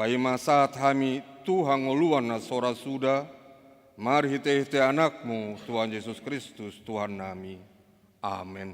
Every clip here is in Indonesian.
Paima saat kami Tuhan ngoluan na sora sudah, mari hite anakmu Tuhan Yesus Kristus Tuhan nami. Amin.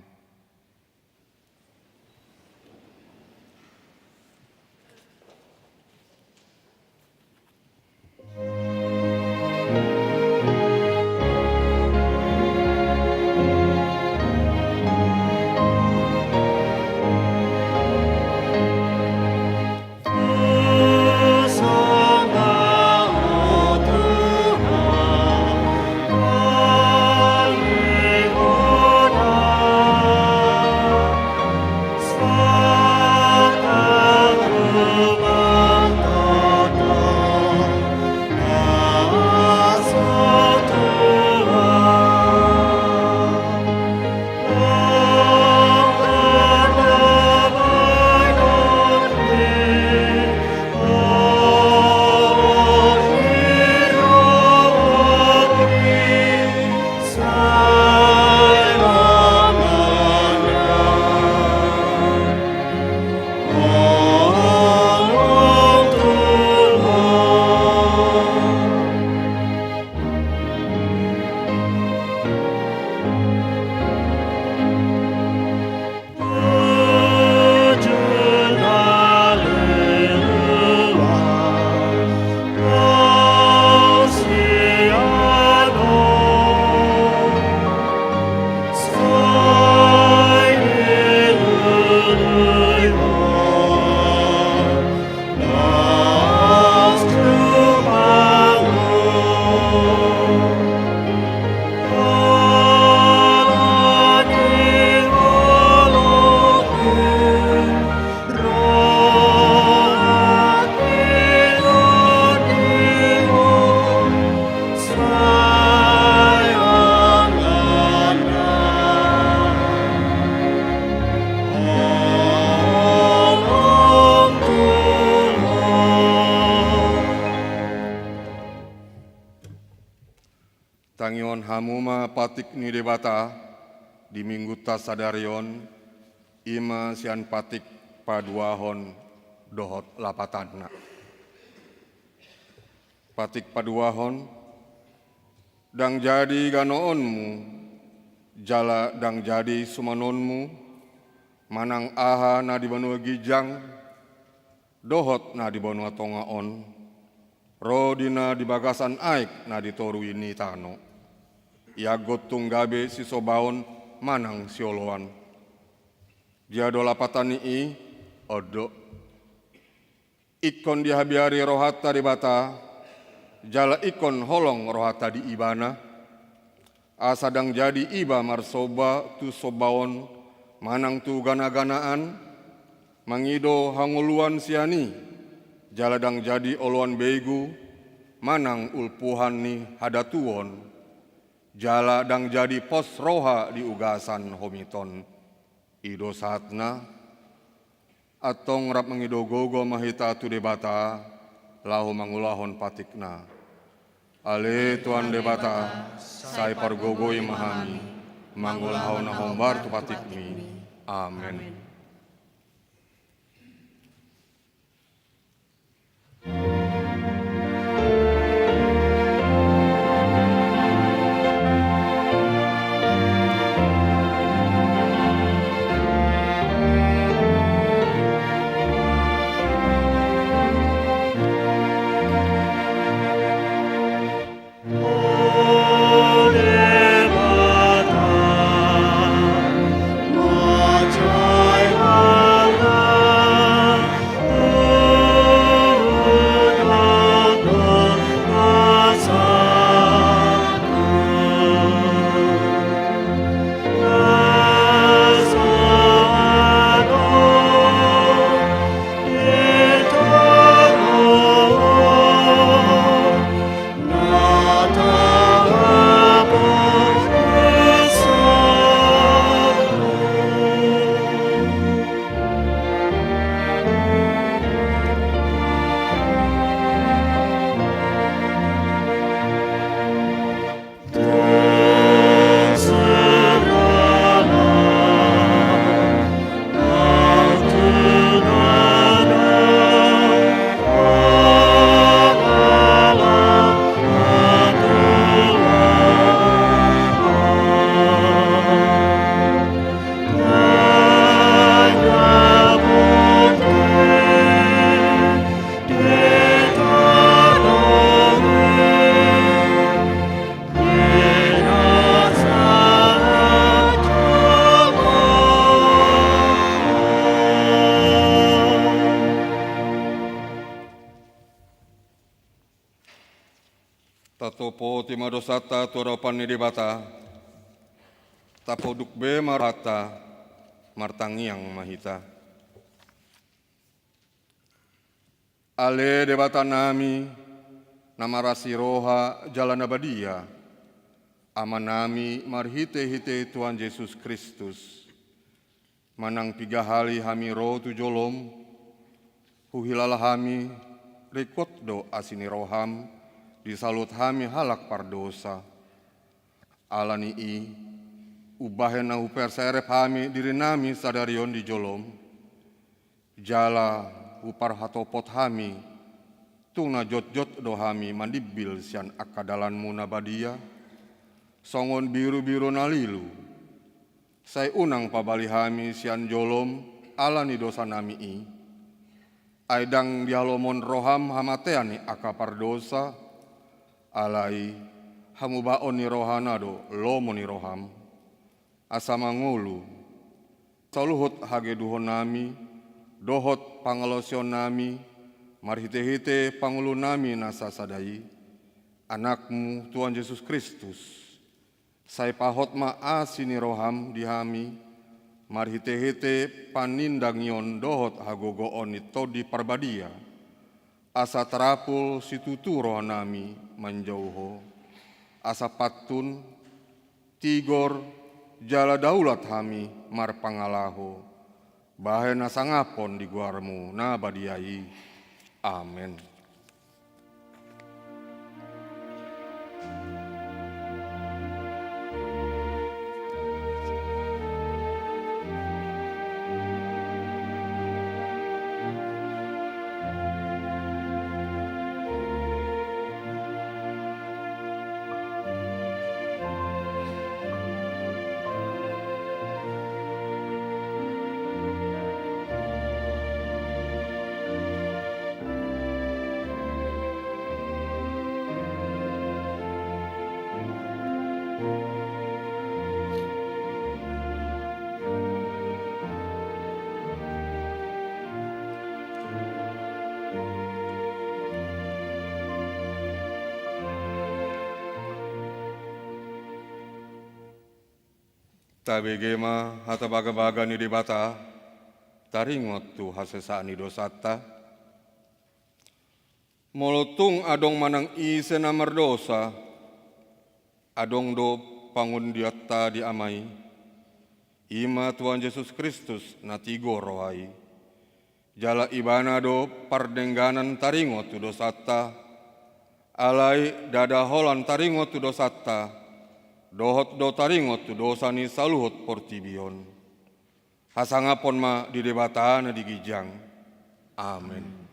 Tangion hamuma patik ni debata di minggu tasadarion ima sian patik paduahon dohot lapatanna. Patik paduahon dang jadi ganoonmu jala dang jadi sumanonmu manang aha na di banua gijang dohot na di banua tongaon rodina di bagasan aik na di toru ini tano. Iagot tunggabe si sobaon manang sioloan. Jado lapatan i odo. Ikon dihabiari rohata di bata, jala ikon holong rohata di ibana. Asadang jadi iba marsoba tu sobaon manang tu gana-ganaan, mangido hanguluan siani, jala dang jadi oloan begu, manang ulpuhan ni hadatuon. Jala dang jadi pos roha di ugasan homiton ido saatna atong rap mengido gogo mahita tu debata lahu mangulahon patikna ale tuan debata sai pargogoi mahami mangulahon na hombar tu patikmi amen. Joy Tatopo timadosata toropan ni debata, tapoduk be marata, martangiang mahita. Ale debata nami, namarasi roha jalan abadia, amanami marhite-hite Tuhan Yesus Kristus. Manang 3 hari hami roh tu jolom, huhilala hami rekod do asini roham, disalut hami halak pardosa. Alani i, ubahena uperserep hami diri nami sadarion di jolom. Jala upar hatopot hami, tuna jot-jot do hami mandibil sian akadalanmu nabadia. Songon biru-biru nalilu, saya unang pabali hami sian jolom alani dosa nami i. Aidang dihalomon roham hamateani akapar dosa, alai hamubaon ni rohanado lomo ni roham. Asa mangulu, saluhut hage duhon nami, dohot pangalosyon nami, marhite-hite pangulu nami nasa sadai. Anakmu Tuhan Yesus Kristus, saya pahot asini roham dihami, marhite-hite panindangyon dohot hagogoon ito di parbadia. Asa terapul situtu roh nami menjauho. Asa patun, tigor, jala daulat hami marpangalaho. Bahena sangapon di guarmu nabadiai. Amin. Tabegema hata baga-baga ni debata, taringot tu hasesa ni dosata. Molotung adong manang isena merdosa, adong do pangun diatta diamai. Ima Tuhan Yesus Kristus natigo rohai. Jala ibana do pardengganan taringot tu dosata, alai dada holan taringot tu dosata. Dohot do taringot tu dosa ni saluhut portibion. Hasangapon ma di debatana di gijang. Amin.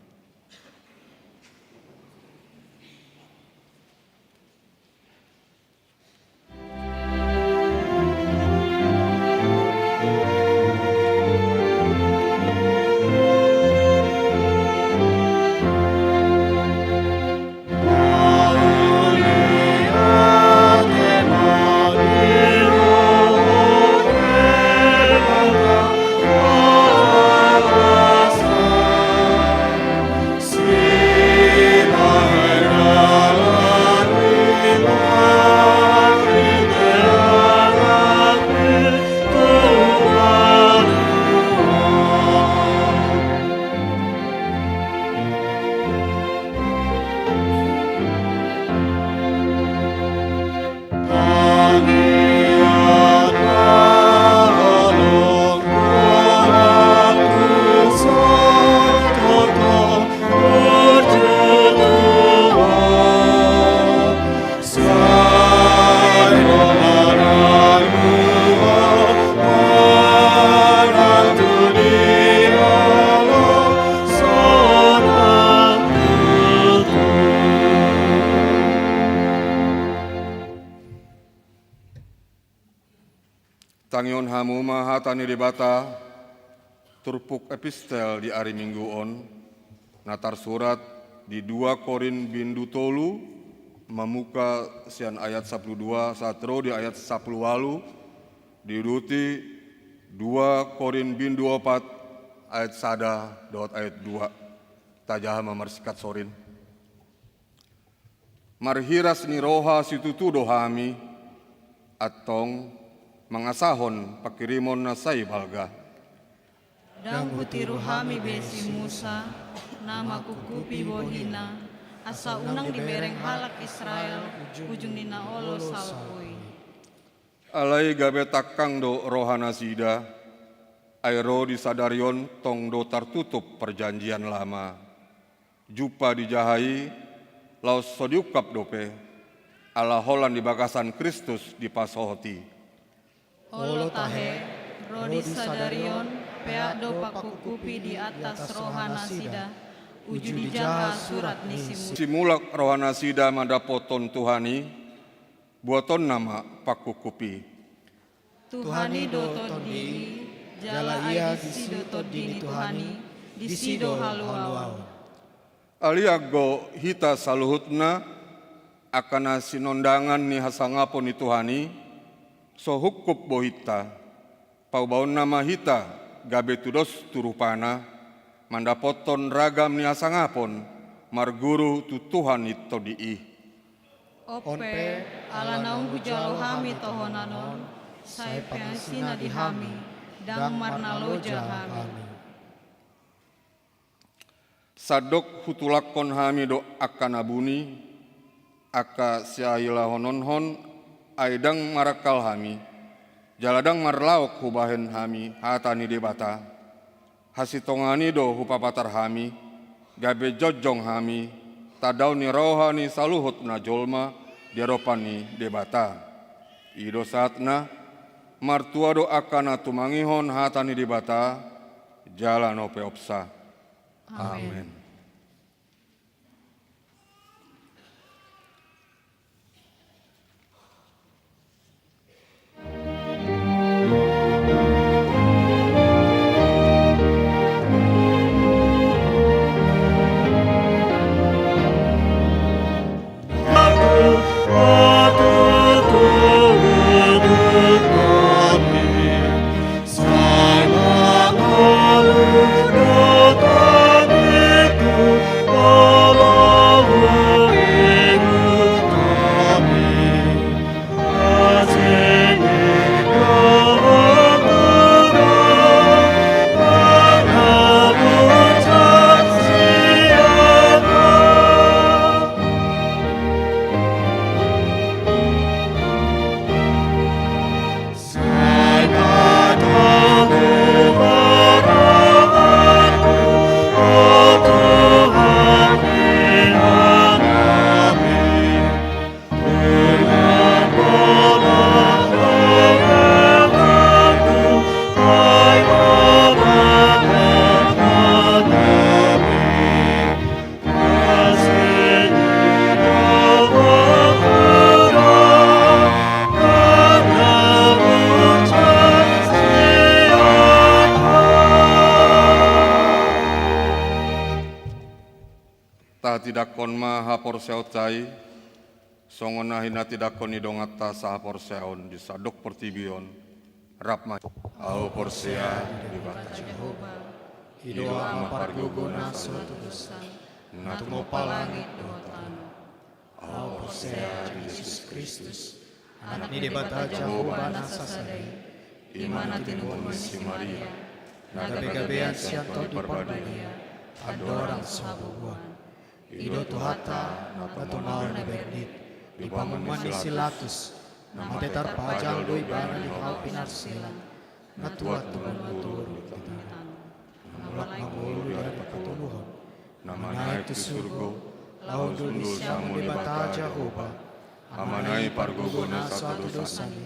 Tangyon hamu mahatani debata, turpuk epistel di hari Minggu on, natar surat di 2 Korin bindu tolu, memuka sian ayat 12, satro di ayat 10 walu, diuruti 2 Korin bindu 4, ayat sada dot ayat 2, tajah memersikat sorin. marhiras ni roha situtudo hami, atong mangasahon pakirimon na say balga. Dang hutiru hami besi Musa, nama kukupi bohina, asa unang dibereng halak Israel, ujung nina olo salpui. Alai gabe takang do rohana sida, aero di sadarion tong do tertutup perjanjian lama. Jupa dijahai, laos sodiukap dope, ala holan di bagasan Kristus di pasohoti. Olo tahe, rodi sadarion, pea do pakukupi di atas rohana sida, uju dijaha surat nisimu. Simulak rohana sida mandapoton Tuhani, buaton nama pakukupi. Tuhani doto dini, jala ia disi doto dini Tuhani, disido haluau. Aliago hita saluhutna, akana sinondangan ni hasangapon ni Tuhani, so hukup bohita, paubaon nama hita, gabe tudos turupana, mandapoton ragam ni hasangapon, marguru tu Tuhan itu diih. Ope, ala naunggu jalo hami tohonanon, sai peasina di hami, dang marnaloja hami. Sadok hutulakon hami do akan abuni, aka siaila hononhon, aidang marakal hami, jaladang marlaok hubahen hami, hatani debata, hasitongani do hupapatar hami, gabe jojong hami, tadau ni rohani saluhut na jolma, diaropani debata. Ido saatna, martua do akana tumangihon hatani debata, jalan ope opsa. Amin. Tidak kon maha porseot cai, songona hina tidak kon idongata saha porseon di sadok pertibion, rapma au porsea di bata Jehovah, hidoa parguguna suatu dosa, natumo palangit dotan. Au porsea Yesus Kristus, anak ni debata Jehovah nasasadai, imana tinuon si Maria, nagabe-gabean sianto di parbadia, adorang sabubuan. Ido tuhata, natumaw na berdit, di pamuman ni silatus, na matetar pajal do ibana di hal pinarsilan, natuat tuman maturo titan, namulak magulu dari patuluhon, namanay tu surgo, laon dundul siyang di bata Jehovah, amanay parguguna sa dosani,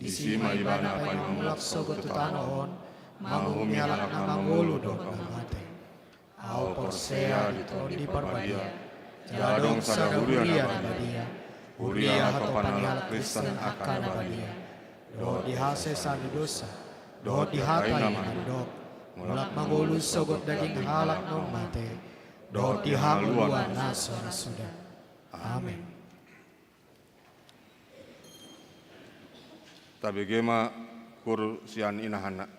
isima ibana pa mamulak sogot tutanoon, mahumihalak na mangulu do kamate. Au porsea di parbadia, jaladong sa huria na badia, huria hato panihalak Kristen akan badia, do dihase sa dosa, do dihatay nandok, mulak mangulus sogot daging halak nong mate, do dihaluan naso na suda. Amin. Tabegema kur sian inahana.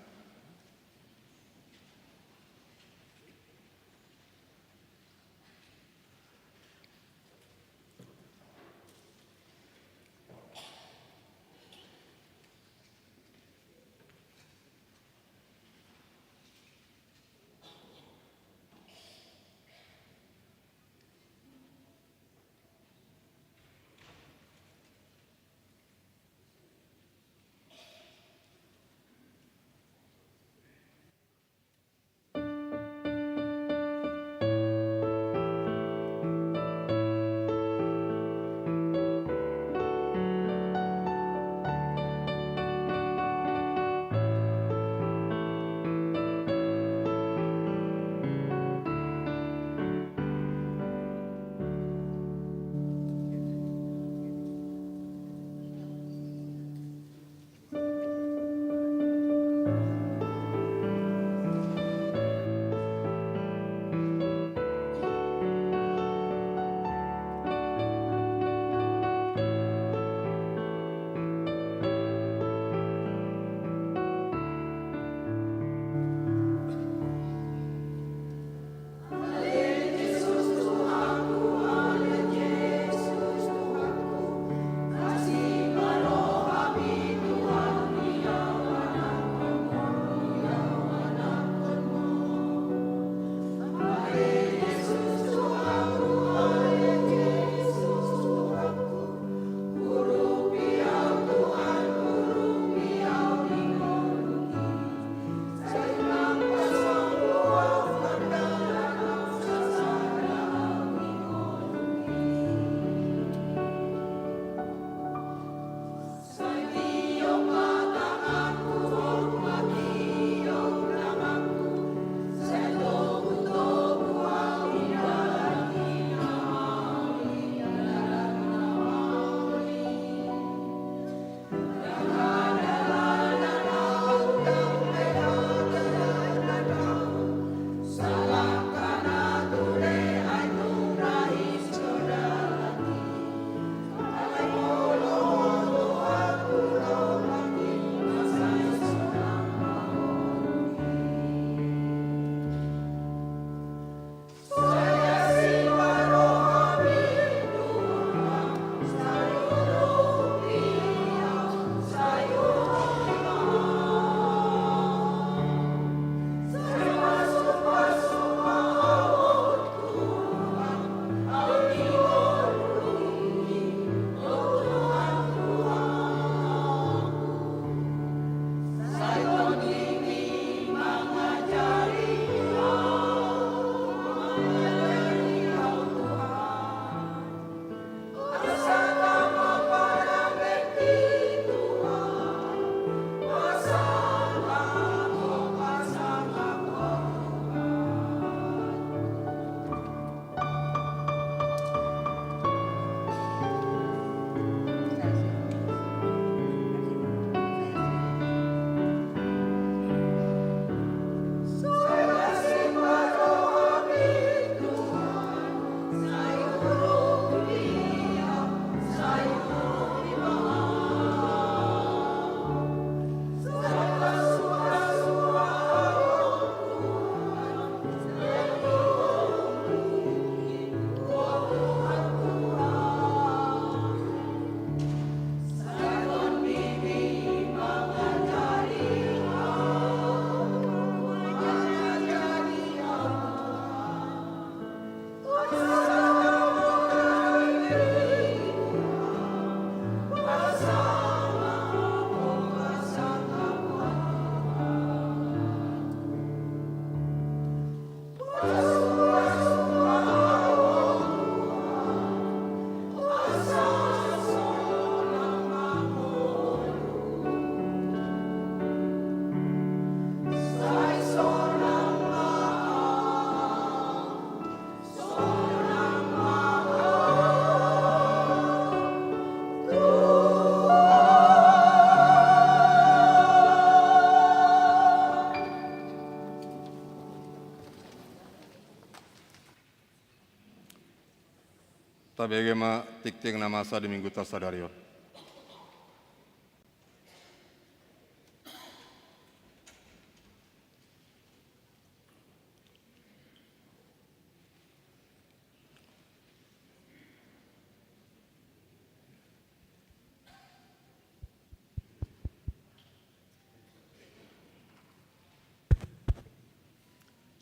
Tabegema tikting namasa di minggu tasadarion.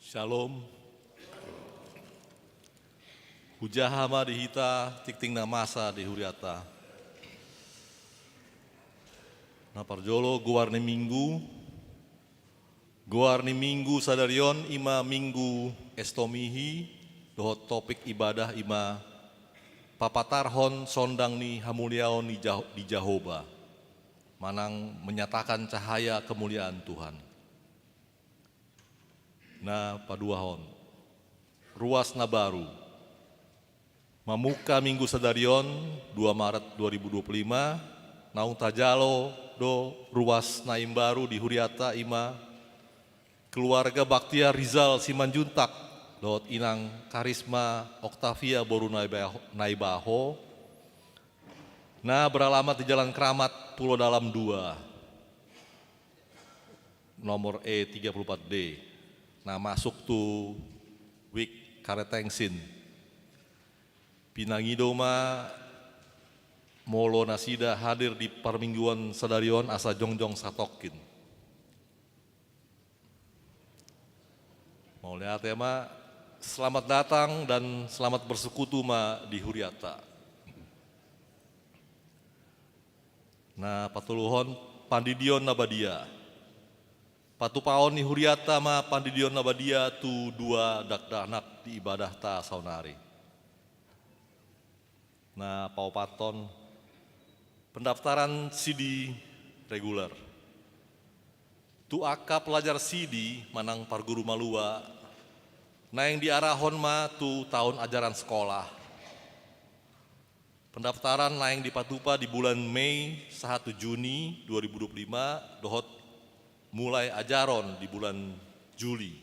Shalom. Hujahama dihita tikting namasa di huriata. Naparjolo guarni minggu sadarion ima minggu estomihi dohot topik ibadah ima papatarhon sondang ni hamuliaon di Jahoba. Manang menyatakan cahaya kemuliaan Tuhan. Na paduahon ruas na baru mamuka minggu sadarion 2 Maret 2025 naung tajalo do ruas naim baru di huriata ima keluarga Baktia Rizal Simanjuntak dot inang Karisma Oktavia Boru Naibaho na beralamat di Jalan Keramat Pulau Dalam 2 nomor E34D. Nah masuk tu wik karetengsin. Pinangidoma molo nasida hadir di parmingguan sadarion asa jongjong satokin. Mau lihat ya ma, selamat datang dan selamat bersekutu ma di huriata. Nah patuluhon pandidion nabadia. Patupaon ni huriata ma pandidion nabadia tu 2 dakdanak di ibadah ta saunari. Nah paupaton pendaftaran CD reguler. Tu aka pelajar CD manang parguru malua. Nah yang diarahon ma tu tahun ajaran sekolah. Pendaftaran nah yang dipatupa di bulan Mei 1 Juni 2025 dohot mulai ajaron di bulan Juli.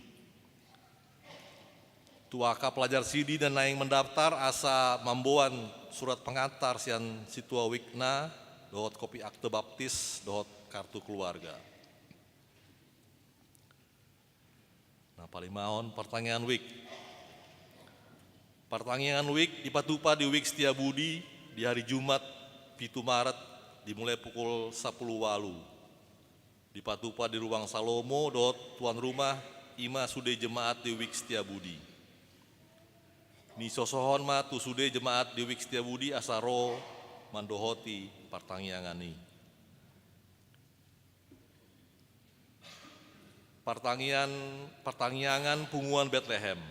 Tuaka pelajar CD dan naing mendaftar asa mamboan surat pengantar sian situa wikna dohot kopi akte baptis dohot kartu keluarga. Nah palimaon pertanyaan wik. Pertanyaan wik dipatupa di wik Setiabudi di hari Jumat 7 Maret dimulai pukul 10 walu. Dipatupa di ruang Salomo dot tuan rumah ima sude jemaat di wik Setiabudi. Ni sosohon ma tu sude jemaat di wik Setiabudi asaro mandohoti pertanyaan. Pertanyaan punguan Bethlehem.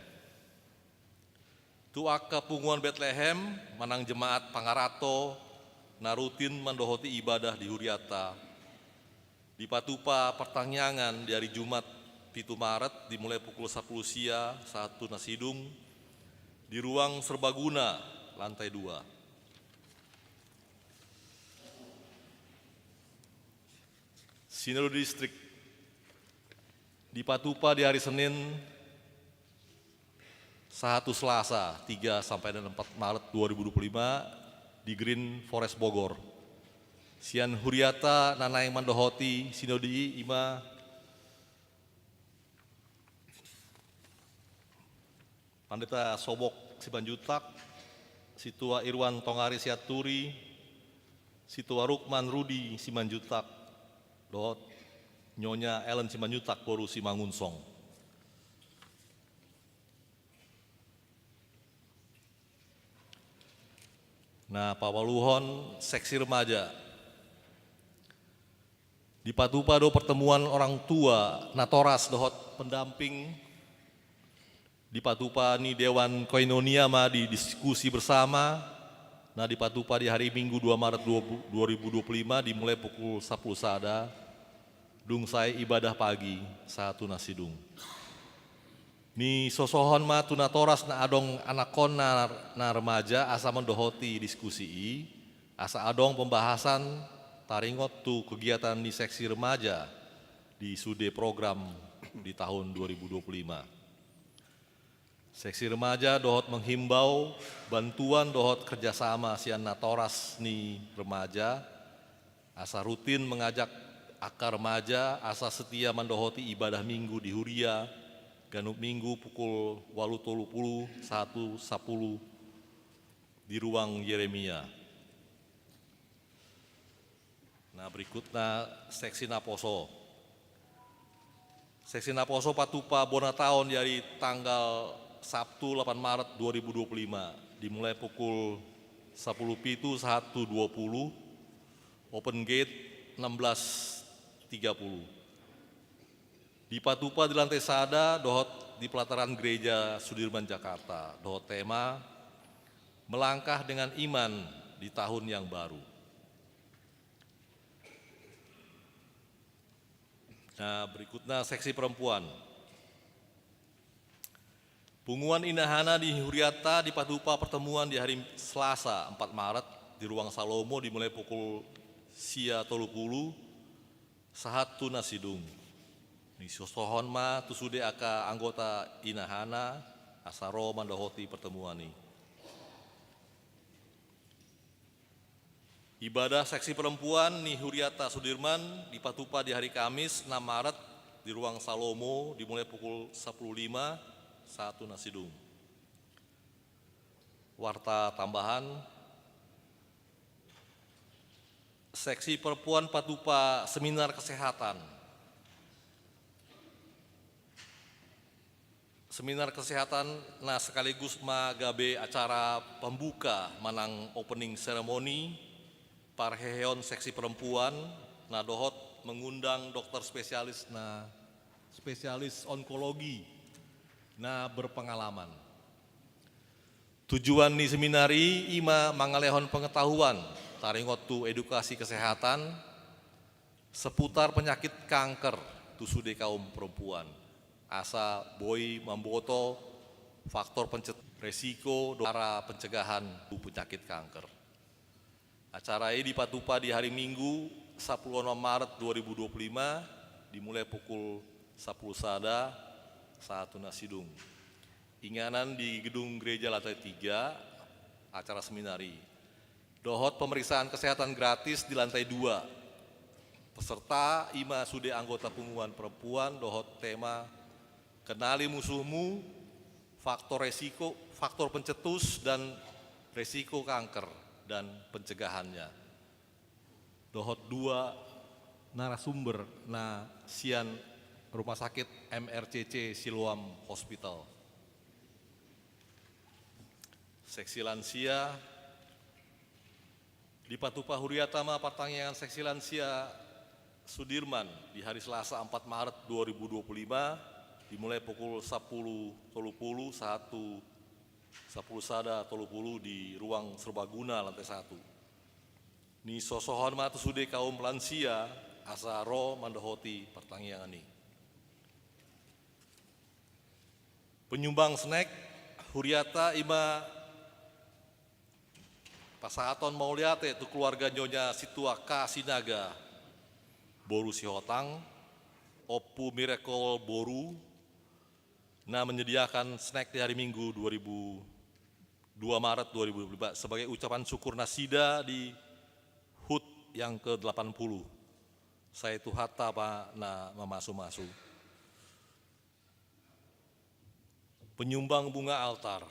Tu aka punguan Bethlehem manang jemaat pangarato narutin mandohoti ibadah di huriata. Dipatupa pertanyaan di hari Jumat 7 Maret dimulai pukul 10 sia 1 nasidung di ruang serbaguna lantai 2. Sinode Distrik dipatupa di hari Senin 1 Selasa 3 sampai 4 Maret 2025 di Green Forest Bogor. Sian huriata nanai mandohoti sinodi ima Pandeta Sobok Simanjuntak, Situa Irwan Tongari Siaturi, Situa Rukman Rudi Simanjuntak, dot Nyonya Ellen Simanjuntak Boru Simangunsong. Nah, pawaluhon seksi remaja. Di patupa do pertemuan orang tua natoras dohot pendamping di patupa ni Dewan Koinonia ma di diskusi bersama. Nah di patupa di hari Minggu 2 Maret 2025 dimulai pukul 10 sada dung saya ibadah pagi 1 nasidung. Ni sosohon ma tunatoras na adong anakon na remaja asa mendohoti diskusi asa adong pembahasan taringot tu kegiatan di seksi remaja di sude program di tahun 2025. Seksi remaja dohot menghimbau bantuan dohot kerjasama sian natoras ni remaja, asa rutin mengajak akar remaja, asa setia mendohoti ibadah minggu di Huria, ganuk minggu pukul 8.30 1.10 di ruang Yeremia. Nah berikutnya seksi Naposo. Seksi Naposo patupa bona tahun dari tanggal Sabtu 8 Maret 2025 dimulai pukul 10.00 1.20, open gate 16.30. Di Patupa di lantai sada dohot di pelataran gereja Sudirman Jakarta, dohot tema melangkah dengan iman di tahun yang baru. Nah berikutnya seksi perempuan. Punguan Inahana di Huriata di Patupa pertemuan di hari Selasa 4 Maret di ruang Salomo dimulai pukul 10.30 sahatu nasidung. Ni sosohon ma tusude aka anggota Inahana asaro mandohoti pertemuan ini. Ibadah seksi perempuan di Huriata Sudirman di Patupa di hari Kamis 6 Maret di ruang Salomo dimulai pukul 10.05 satu nasidung. Warta tambahan, seksi perempuan Patupa seminar kesehatan. Seminar kesehatan nah sekaligus magabe acara pembuka manang opening ceremony parheheon seksi perempuan nah dohot mengundang dokter spesialis onkologi nah berpengalaman. Tujuan ni seminari ima mangalehon pengetahuan taringotu edukasi kesehatan seputar penyakit kanker tusude kaum perempuan. Asa boy mamboto faktor resiko cara pencegahan penyakit kanker. Acara ini di Patupa di hari Minggu 10 Maret 2025 dimulai pukul 10 sada satu nasidung. Inganan di gedung gereja lantai 3 acara seminari. Dohot pemeriksaan kesehatan gratis di lantai 2. Peserta ima sude anggota punguan perempuan dohot tema kenali musuhmu, faktor resiko, faktor pencetus dan resiko kanker dan pencegahannya. Dohot 2 narasumber sian Rumah Sakit MRCC Siloam Hospital. Seksi lansia di Patupa Huriatama pertanyaan seksi lansia Sudirman di hari Selasa 4 Maret 2025 dimulai pukul 10.30 10 sada 30 di ruang serbaguna lantai 1. Ni sosohon matu sude kaum lansia asaro mandohoti pertanyaan ini. Penyumbang snack Huriata ima pasahaton mau lihat itu keluarga Nyonya Situaka Sinaga Boru Sihotang Opu Miracle Boru menyediakan snack di hari Minggu 2 Maret 2025 sebagai ucapan syukur nasida di HUT yang ke-80. Saya itu hatta Pak memasu-masu. Penyumbang bunga altar.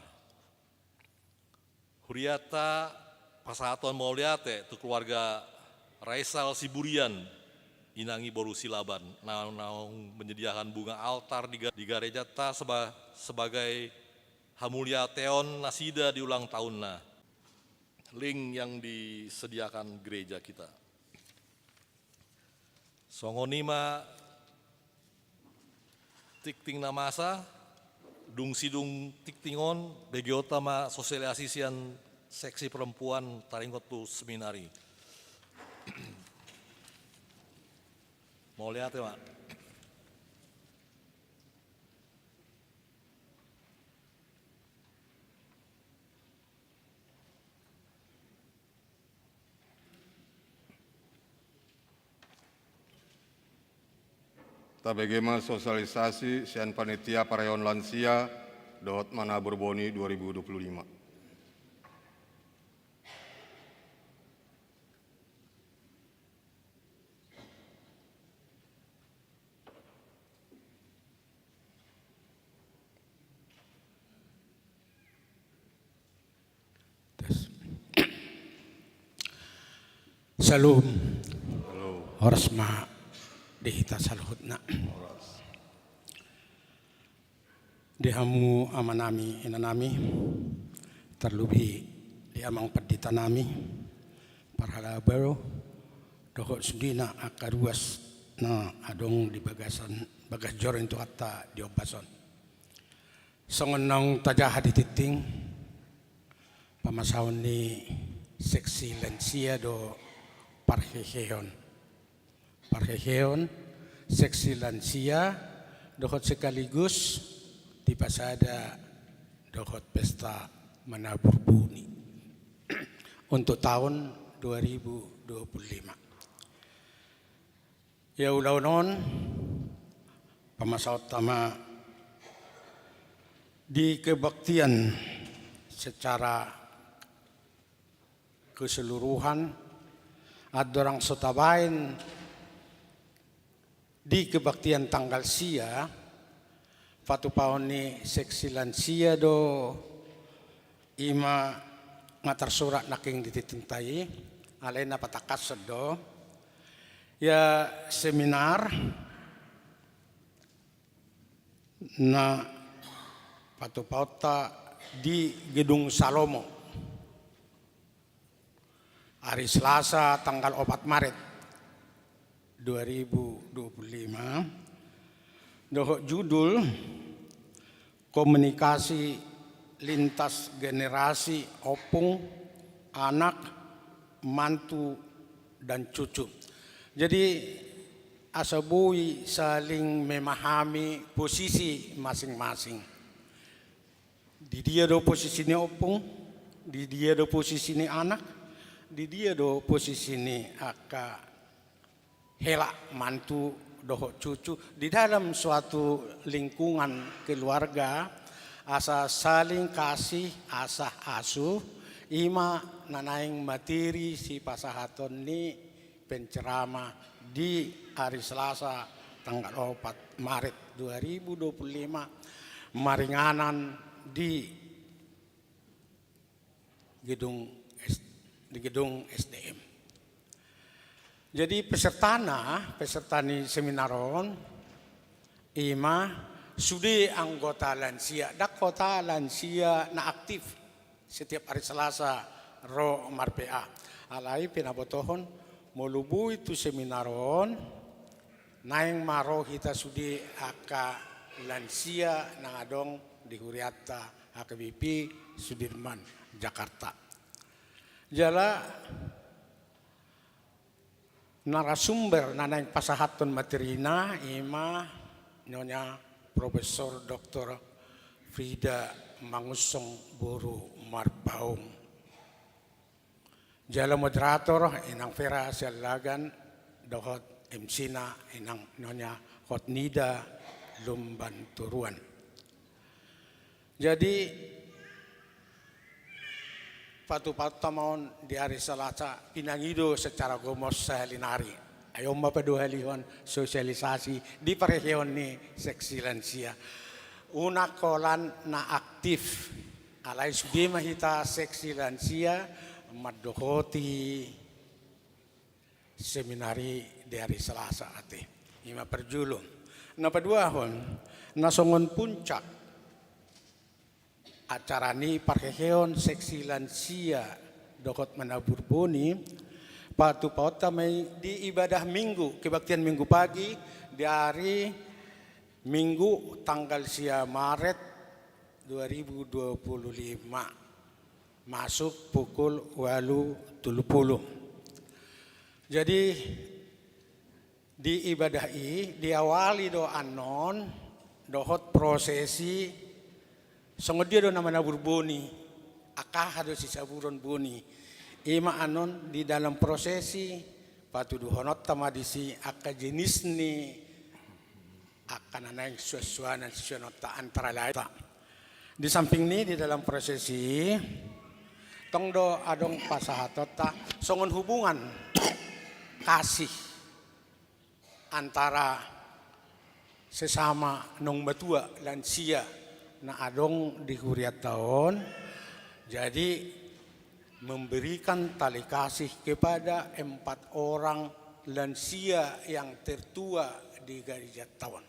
Huriata pasahaton mau lihat itu keluarga Raisal Siburian inangi Boru Silaban naung menyediakan bunga altar di gereja ta sebagai hamulia teon nasida di ulang tahun link yang disediakan gereja kita. Songonima tikting namasa dung sidung tiktingon begiota sosialisasian seksi perempuan taringotu seminari. Mau lihat ya, Pak? Tabegema sosialisasi sian panitia parayon lansia Dohot Manabur Boni 2025. Salum. Horas ma dihita saluhut na. Dihamu amanami inanami terlebih di amang perdita nami parhala baru dohot sudina akaruas na adong di bagasan bagas jorin tu hatta di obason songonong tajah di titing pamasawan ni seksi lansia do parheheon seksi lansia dohot sekaligus di pasada dohot pesta Manabur Boni untuk tahun 2025. Ya ulaunon pamasaut tama di kebaktian secara keseluruhan adorang sotabain di kebaktian tanggal sia patu paon ni seksi lansia do ima ngatar surat naking dititintai alena patakas do ya seminar na patu pauta di Gedung Salomo hari Selasa tanggal 4 Maret 2025 dohok judul komunikasi lintas generasi opung anak mantu dan cucu. Jadi asabui saling memahami posisi masing-masing. Di dia do posisi ni opung, di dia do posisi ni anak, di dia do posisi ni aka hela mantu dohok cucu di dalam suatu lingkungan keluarga asa saling kasih asah asuh ima nanaing materi si pasahaton ni penceramah di hari Selasa tanggal 4 Maret 2025 maringanan di gedung SDM. Jadi peserta ni seminaron ima sudi anggota lansia dak kota lansia na aktif setiap hari Selasa ro marpea alai pinabotohon molubu itu seminaron naing maro kita sudi aka lansia na adong di Huriata HKBP Sudirman Jakarta jala narasumber nanaing pasahaton materina ima nyonya Profesor Dr. Frida Mangusong Boru Marbaung. Jala moderator inang Vera Sialagan dohot MC na inang nyonya Hotnida Lumban Turuan. Jadi patu-patu tamon di hari Selasa pinangido secara gomos sehelinari. Ayo mapadu halihon sosialisasi di parehion ni seksi lansia. Una kolan na aktif alai sudi mahita seksi lansia madohoti seminari di hari Selasa ate. Ima perjulung. Na paduahon nasongon puncak acara ni parheheon seksi lansia dohot Manabur Boni patu pauta may di ibadah minggu kebaktian minggu pagi di hari Minggu tanggal sia Maret 2025 masuk pukul 8.30. Jadi di ibadah diawali do anon dohot prosesi songodia do nama Manabur Boni akah do si saburon Boni ima anon di dalam prosesi patudu honot tamadisi aka jenis ni akan naik suasana sionota antara lain Di samping ini di dalam prosesi tong do adong pasahatota songon hubungan kasih antara sesama nong batua lansia na adong di huriat tahun. Jadi memberikan tali kasih kepada 4 orang lansia yang tertua di gereja tahun.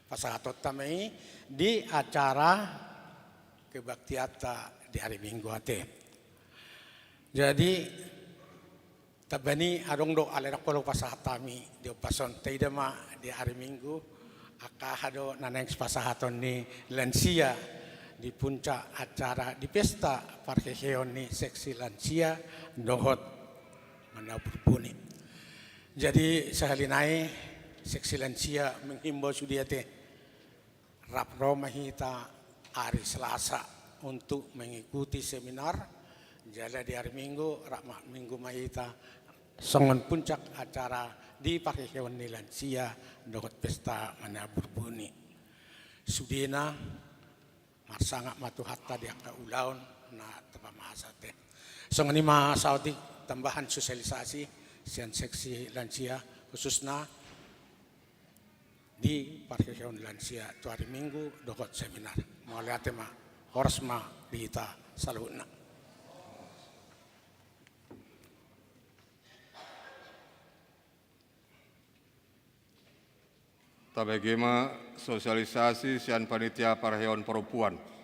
Pasahatot tamai di acara kebaktiata di hari Minggu ate. Jadi tabani adong do alena kolo pasahatami di pason taidama di hari Minggu akahado naneng pasahaton ni lansia di puncak acara di pesta parkeheon ni seksi lansia dohot mandapur puni. Jadi sahalinai seksi lansia menghimbau sudiate rapro mahita hari Selasa untuk mengikuti seminar. Jadi di hari Minggu rakma Minggu mahita songon puncak acara di parkeheon ni lansia dohot pesta mandapur puni. Sudina marsangak matuhatta di angka ulaun na tapamahasate. So ngani mahasauti tambahan sosialisasi sian seksi lansia khususnya di parkeheon lansia tu hari Minggu dokot seminar. Mau lihat ma horsma kita saluna. Tabegema sosialisasi sian panitia parheon perempuan.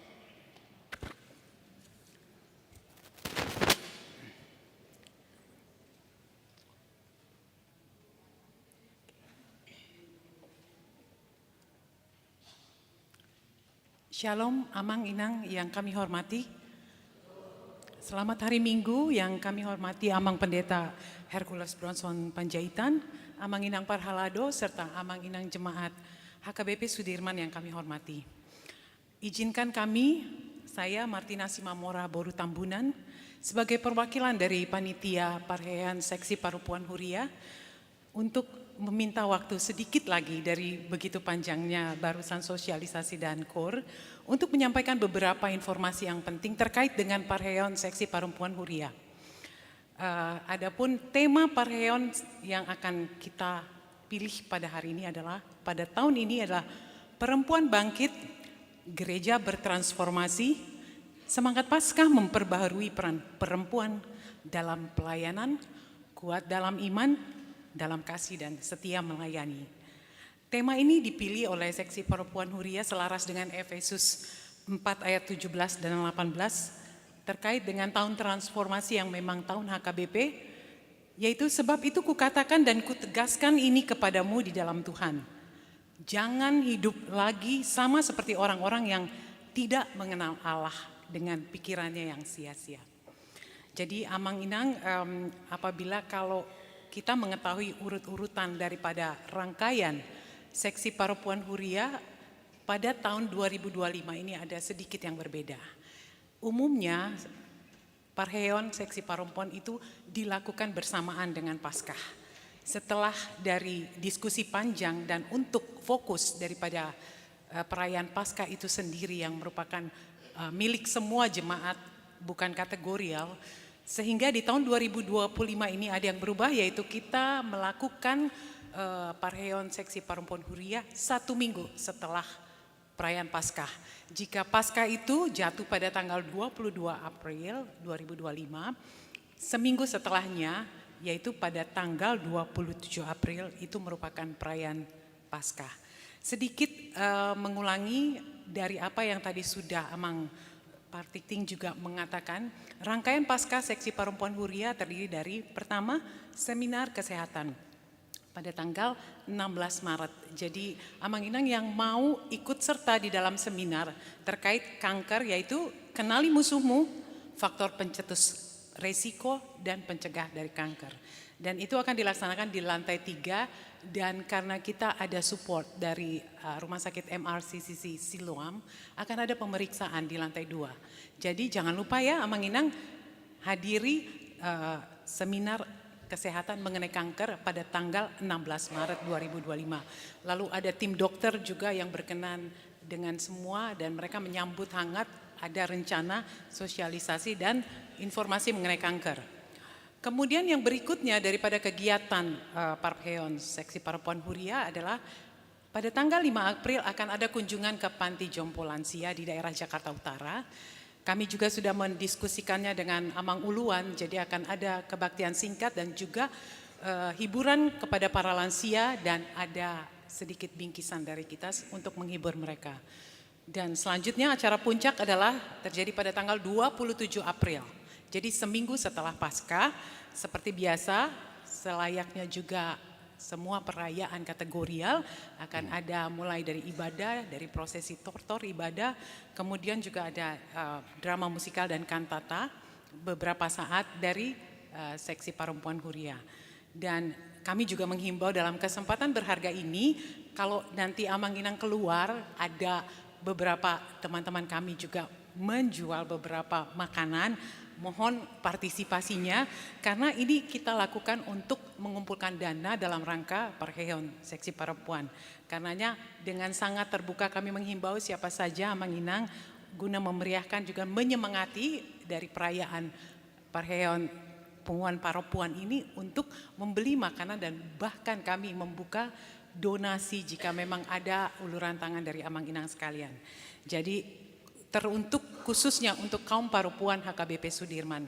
Shalom, Amang Inang yang kami hormati. Selamat hari Minggu yang kami hormati Amang Pendeta Hercules Bronson Panjaitan, Amang Inang Parhalado, serta Amang Inang Jemaat HKBP Sudirman yang kami hormati. Izinkan kami, saya Martina Simamora Boru Tambunan, sebagai perwakilan dari Panitia Parhean Seksi Parupuan Huria, untuk meminta waktu sedikit lagi dari begitu panjangnya barusan sosialisasi dan KOR untuk menyampaikan beberapa informasi yang penting terkait dengan Parheon Seksi Perempuan Huria. Adapun tema Parheon yang akan kita pilih pada hari ini pada tahun ini adalah Perempuan Bangkit, Gereja Bertransformasi, Semangat Paskah memperbaharui peran perempuan dalam pelayanan, kuat dalam iman, dalam kasih dan setia melayani. Tema ini dipilih oleh Seksi Perempuan Huria selaras dengan Efesus 4 ayat 17 dan 18 terkait dengan tahun transformasi yang memang tahun HKBP, yaitu sebab itu kukatakan dan kutegaskan ini kepadamu di dalam Tuhan. Jangan hidup lagi sama seperti orang-orang yang tidak mengenal Allah dengan pikirannya yang sia-sia. Jadi Amang Inang, apabila kalau kita mengetahui urut-urutan daripada rangkaian Seksi Perempuan Huria pada tahun 2025 ini ada sedikit yang berbeda. Umumnya Parheon Seksi Perempuan itu dilakukan bersamaan dengan Paskah. Setelah dari diskusi panjang dan untuk fokus daripada perayaan Paskah itu sendiri yang merupakan milik semua jemaat, bukan kategorial, sehingga di tahun 2025 ini ada yang berubah, yaitu kita melakukan Parheon Seksi Perempuan Huria 1 minggu setelah perayaan Paskah. Jika Paskah itu jatuh pada tanggal 22 April 2025, seminggu setelahnya yaitu pada tanggal 27 April itu merupakan perayaan Paskah. Sedikit mengulangi dari apa yang tadi sudah Amang Partikting juga mengatakan, rangkaian Paskah Seksi Perempuan Huria terdiri dari pertama seminar kesehatan pada tanggal 16 Maret. Jadi Amang Inang yang mau ikut serta di dalam seminar terkait kanker, yaitu kenali musuhmu, faktor pencetus resiko dan pencegah dari kanker. Dan itu akan dilaksanakan di lantai 3. Dan karena kita ada support dari Rumah Sakit MRCCC Siloam, akan ada pemeriksaan di lantai 2. Jadi jangan lupa ya Amang Inang hadiri seminar kesehatan mengenai kanker pada tanggal 16 Maret 2025. Lalu ada tim dokter juga yang berkenan dengan semua dan mereka menyambut hangat ada rencana sosialisasi dan informasi mengenai kanker. Kemudian yang berikutnya daripada kegiatan Parpheon Seksi Perempuan Huria adalah pada tanggal 5 April akan ada kunjungan ke Panti Jompo Lansia di daerah Jakarta Utara. Kami juga sudah mendiskusikannya dengan Amang Uluan, jadi akan ada kebaktian singkat dan juga hiburan kepada para lansia dan ada sedikit bingkisan dari kita untuk menghibur mereka. Dan selanjutnya acara puncak adalah terjadi pada tanggal 27 April. Jadi seminggu setelah Paskah, seperti biasa, selayaknya juga semua perayaan kategorial akan ada mulai dari ibadah, dari prosesi tortor ibadah, kemudian juga ada drama musikal dan kantata beberapa saat dari Seksi Perempuan Huria. Dan kami juga menghimbau dalam kesempatan berharga ini, kalau nanti Amang Inang keluar, ada beberapa teman-teman kami juga menjual beberapa makanan, mohon partisipasinya karena ini kita lakukan untuk mengumpulkan dana dalam rangka Parpheon Seksi Perempuan. Karenanya dengan sangat terbuka kami menghimbau siapa saja Amang Inang guna memeriahkan juga menyemangati dari perayaan Parpheon Penguan Perempuan ini untuk membeli makanan dan bahkan kami membuka donasi jika memang ada uluran tangan dari Amang Inang sekalian. Jadi teruntuk khususnya untuk kaum perempuan HKBP Sudirman.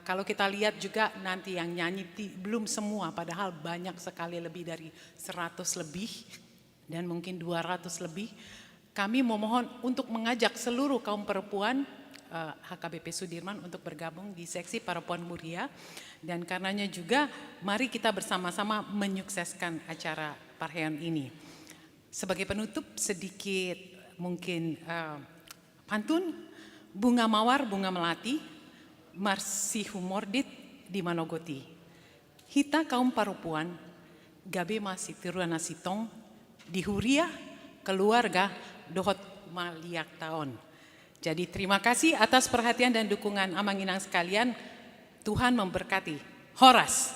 Kalau kita lihat juga nanti yang nyanyi belum semua, padahal banyak sekali lebih dari 100 lebih dan mungkin 200 lebih. Kami memohon untuk mengajak seluruh kaum perempuan HKBP Sudirman untuk bergabung di Seksi Perempuan Huria. Dan karenanya juga mari kita bersama-sama menyukseskan acara Parpheon ini. Sebagai penutup sedikit mungkin pantun, bunga mawar bunga melati, marsi humordit di manogoti. Hita kaum perempuan, gabe masih tiruna sitong, di Huria keluarga dohot maliak tahun. Jadi terima kasih atas perhatian dan dukungan Amang Inang sekalian. Tuhan memberkati. Horas.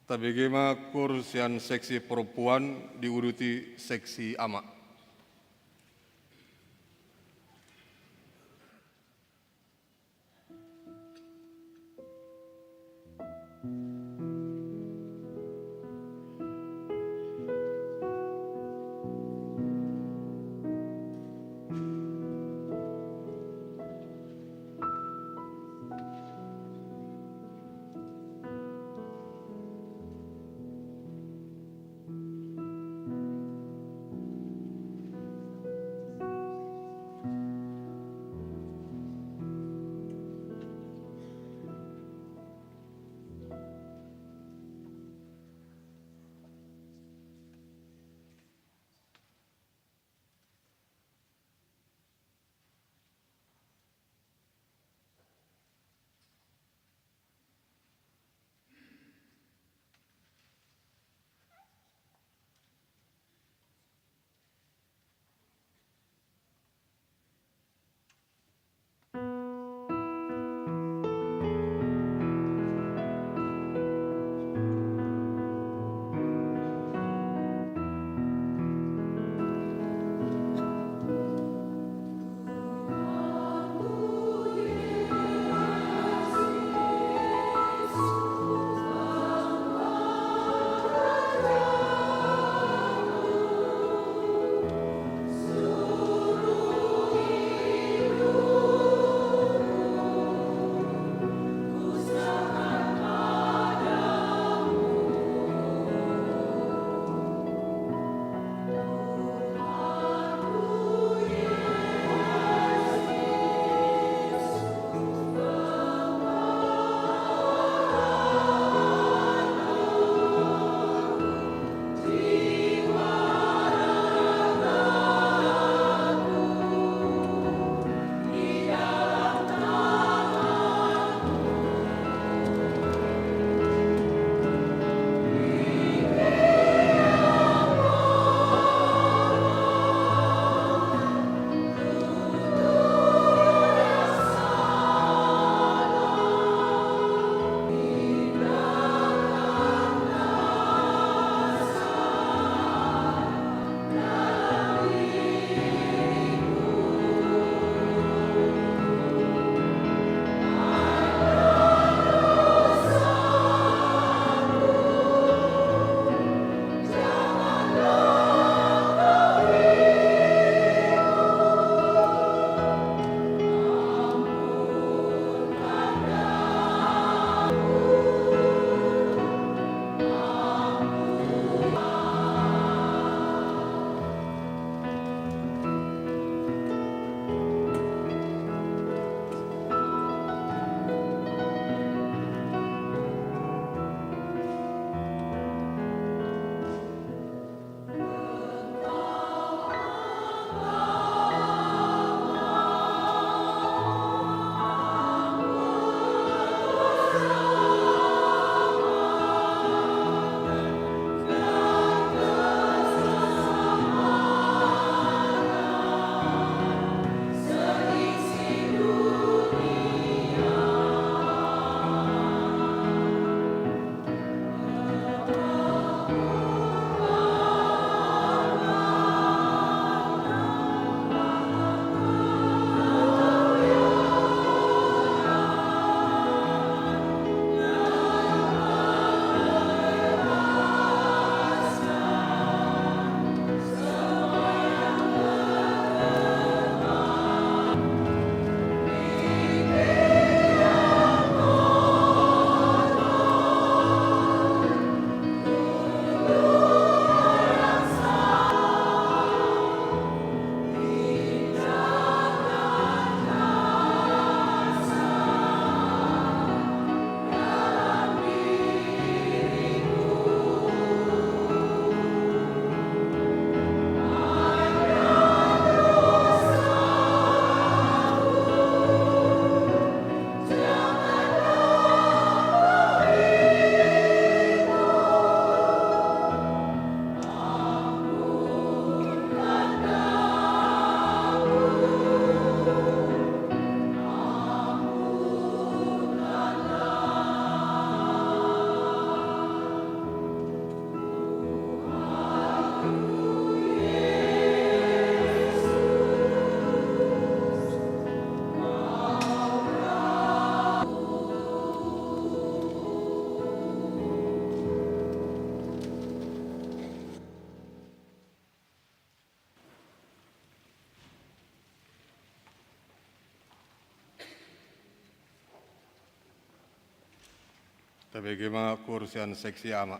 Tabegema kursian seksi perempuan diuruti seksi ama. Tabegema kursian seksi ama.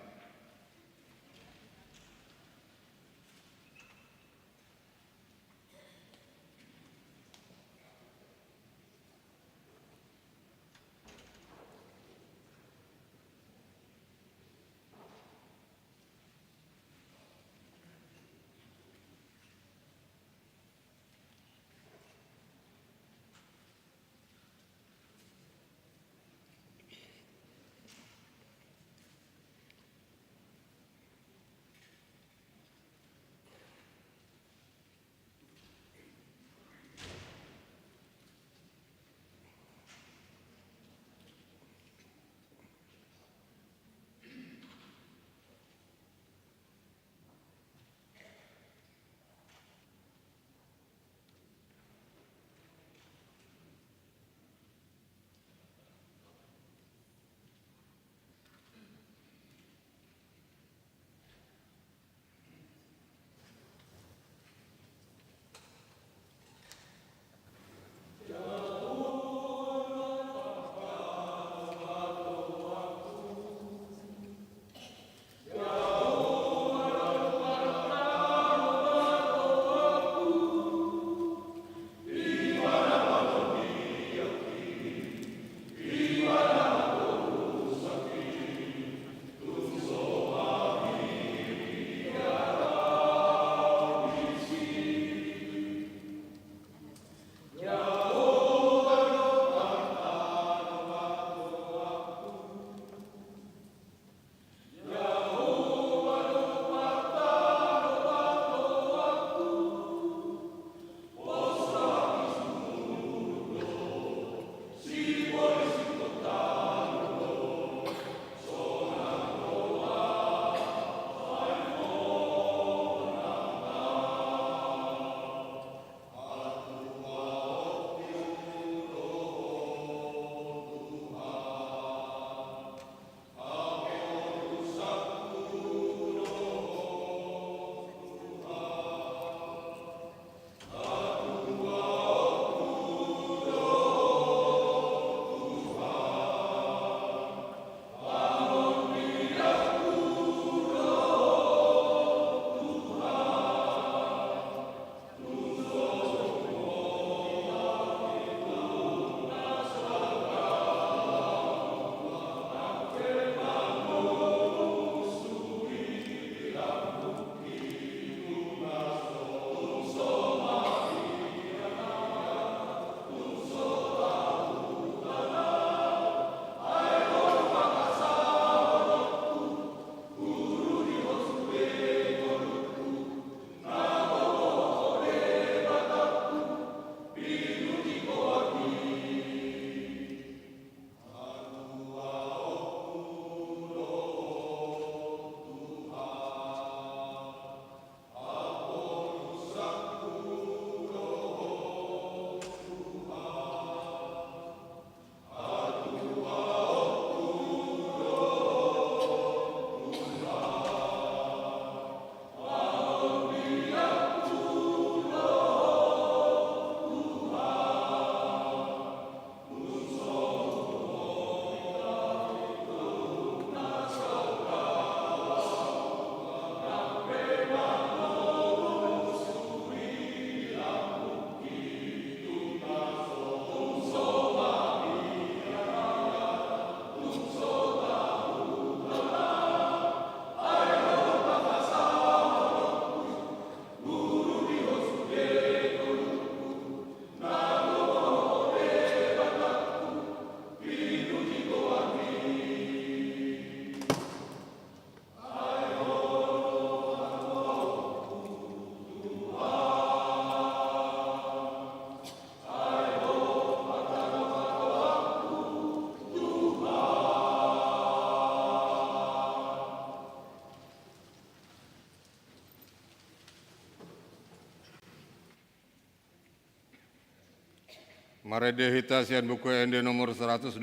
Marede hita sian buku ND nomor 125,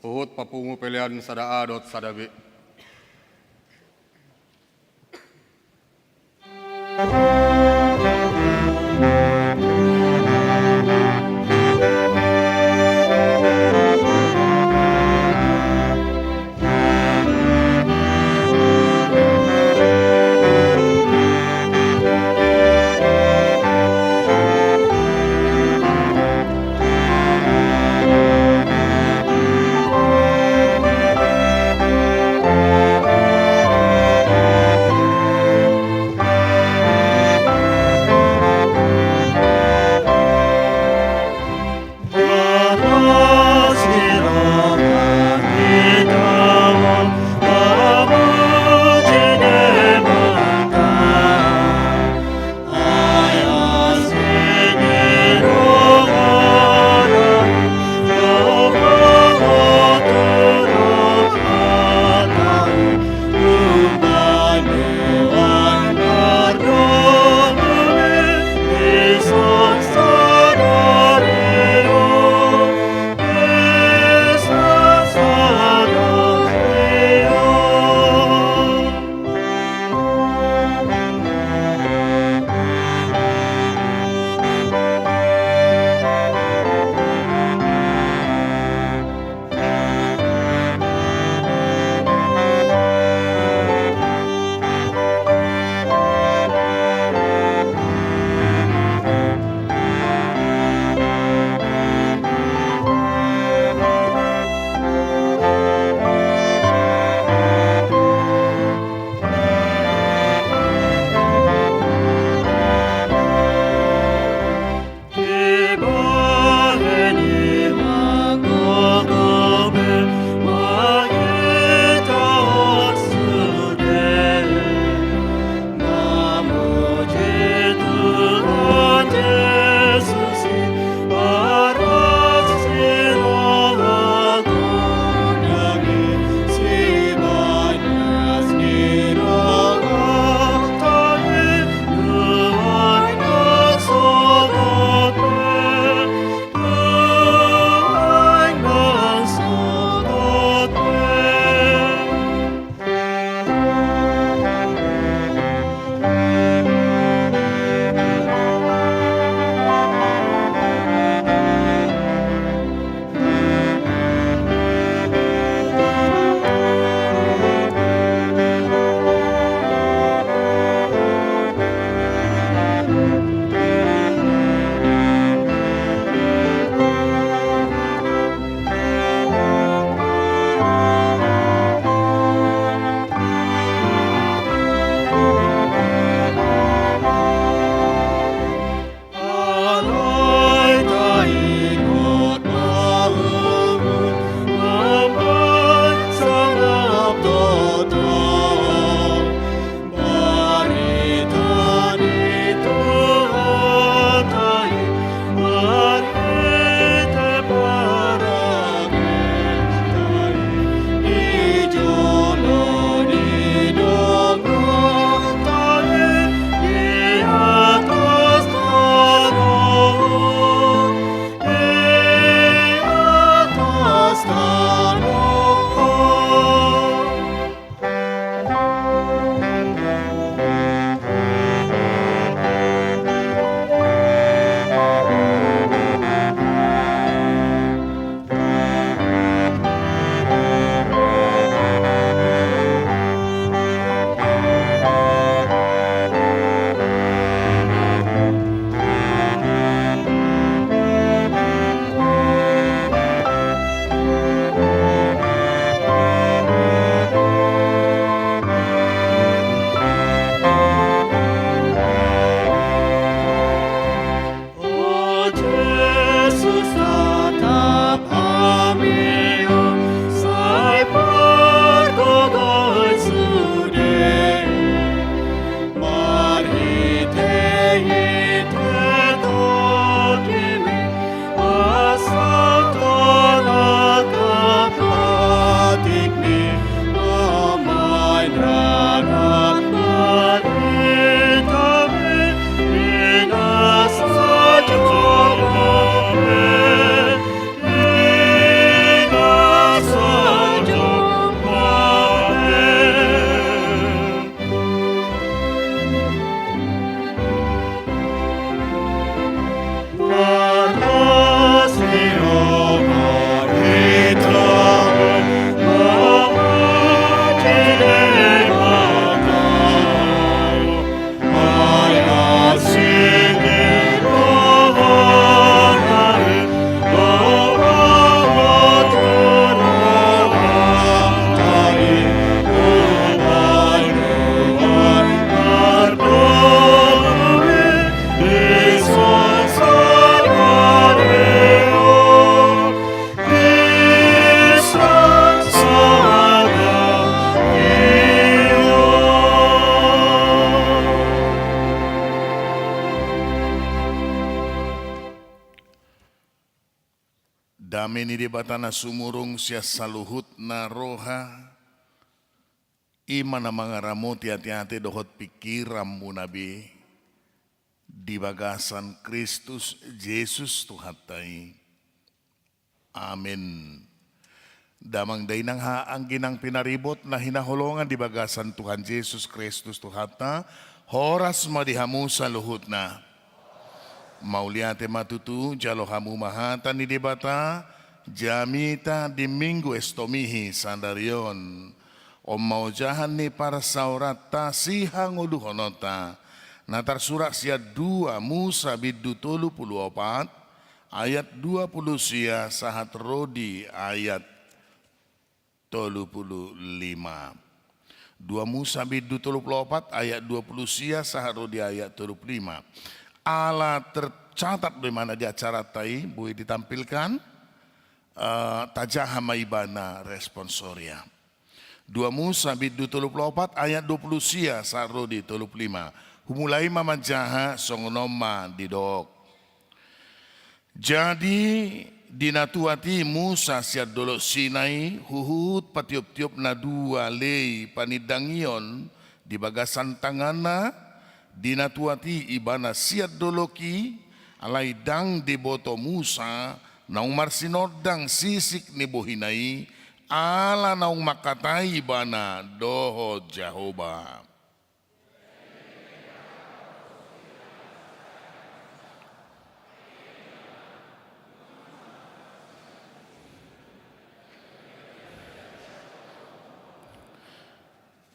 Uhud Papungu pelian sada A dot sada B. Dami ni debatana sumurung sia saluhut na roha. Ima na mga ramo hati-hati dohot pikiram mo nabi. Di bagasan Kristus Jesus Tuhatay. Amen. Damang day nang haang ginang pinaribot na hinahulungan di bagasan Tuhan Jesus Kristus Tuhata. Horas madihamu sa luhut na. Mauliate matutu jalo hamu mahatan ni debata jamita di minggu estomihi sandarion om maujahan ni para saurata sihang uluhonota natar surat sia 2 Musa bidu 34 ayat 20 sia sahat rodi ayat 35 2 Musa bidu 34 ayat 20 sia sahat rodi ayat 35. Allah tercatat di mana di acara tai boleh ditampilkan tajahama ibana responsoria. 2 Musa bidu 34 ayat 20 sia saro di 35. Humulai mamajaha songonoma didok. Jadi dinatuati Musa siat dolok Sinai huhut patiup-tiup na 2 lei panidangion di bagasan tangana dinatuati ibana siat doloki alai dang deboto Musa naung marsinodang sisik ni bohinai ala naung makatai ibana doho Jehovah.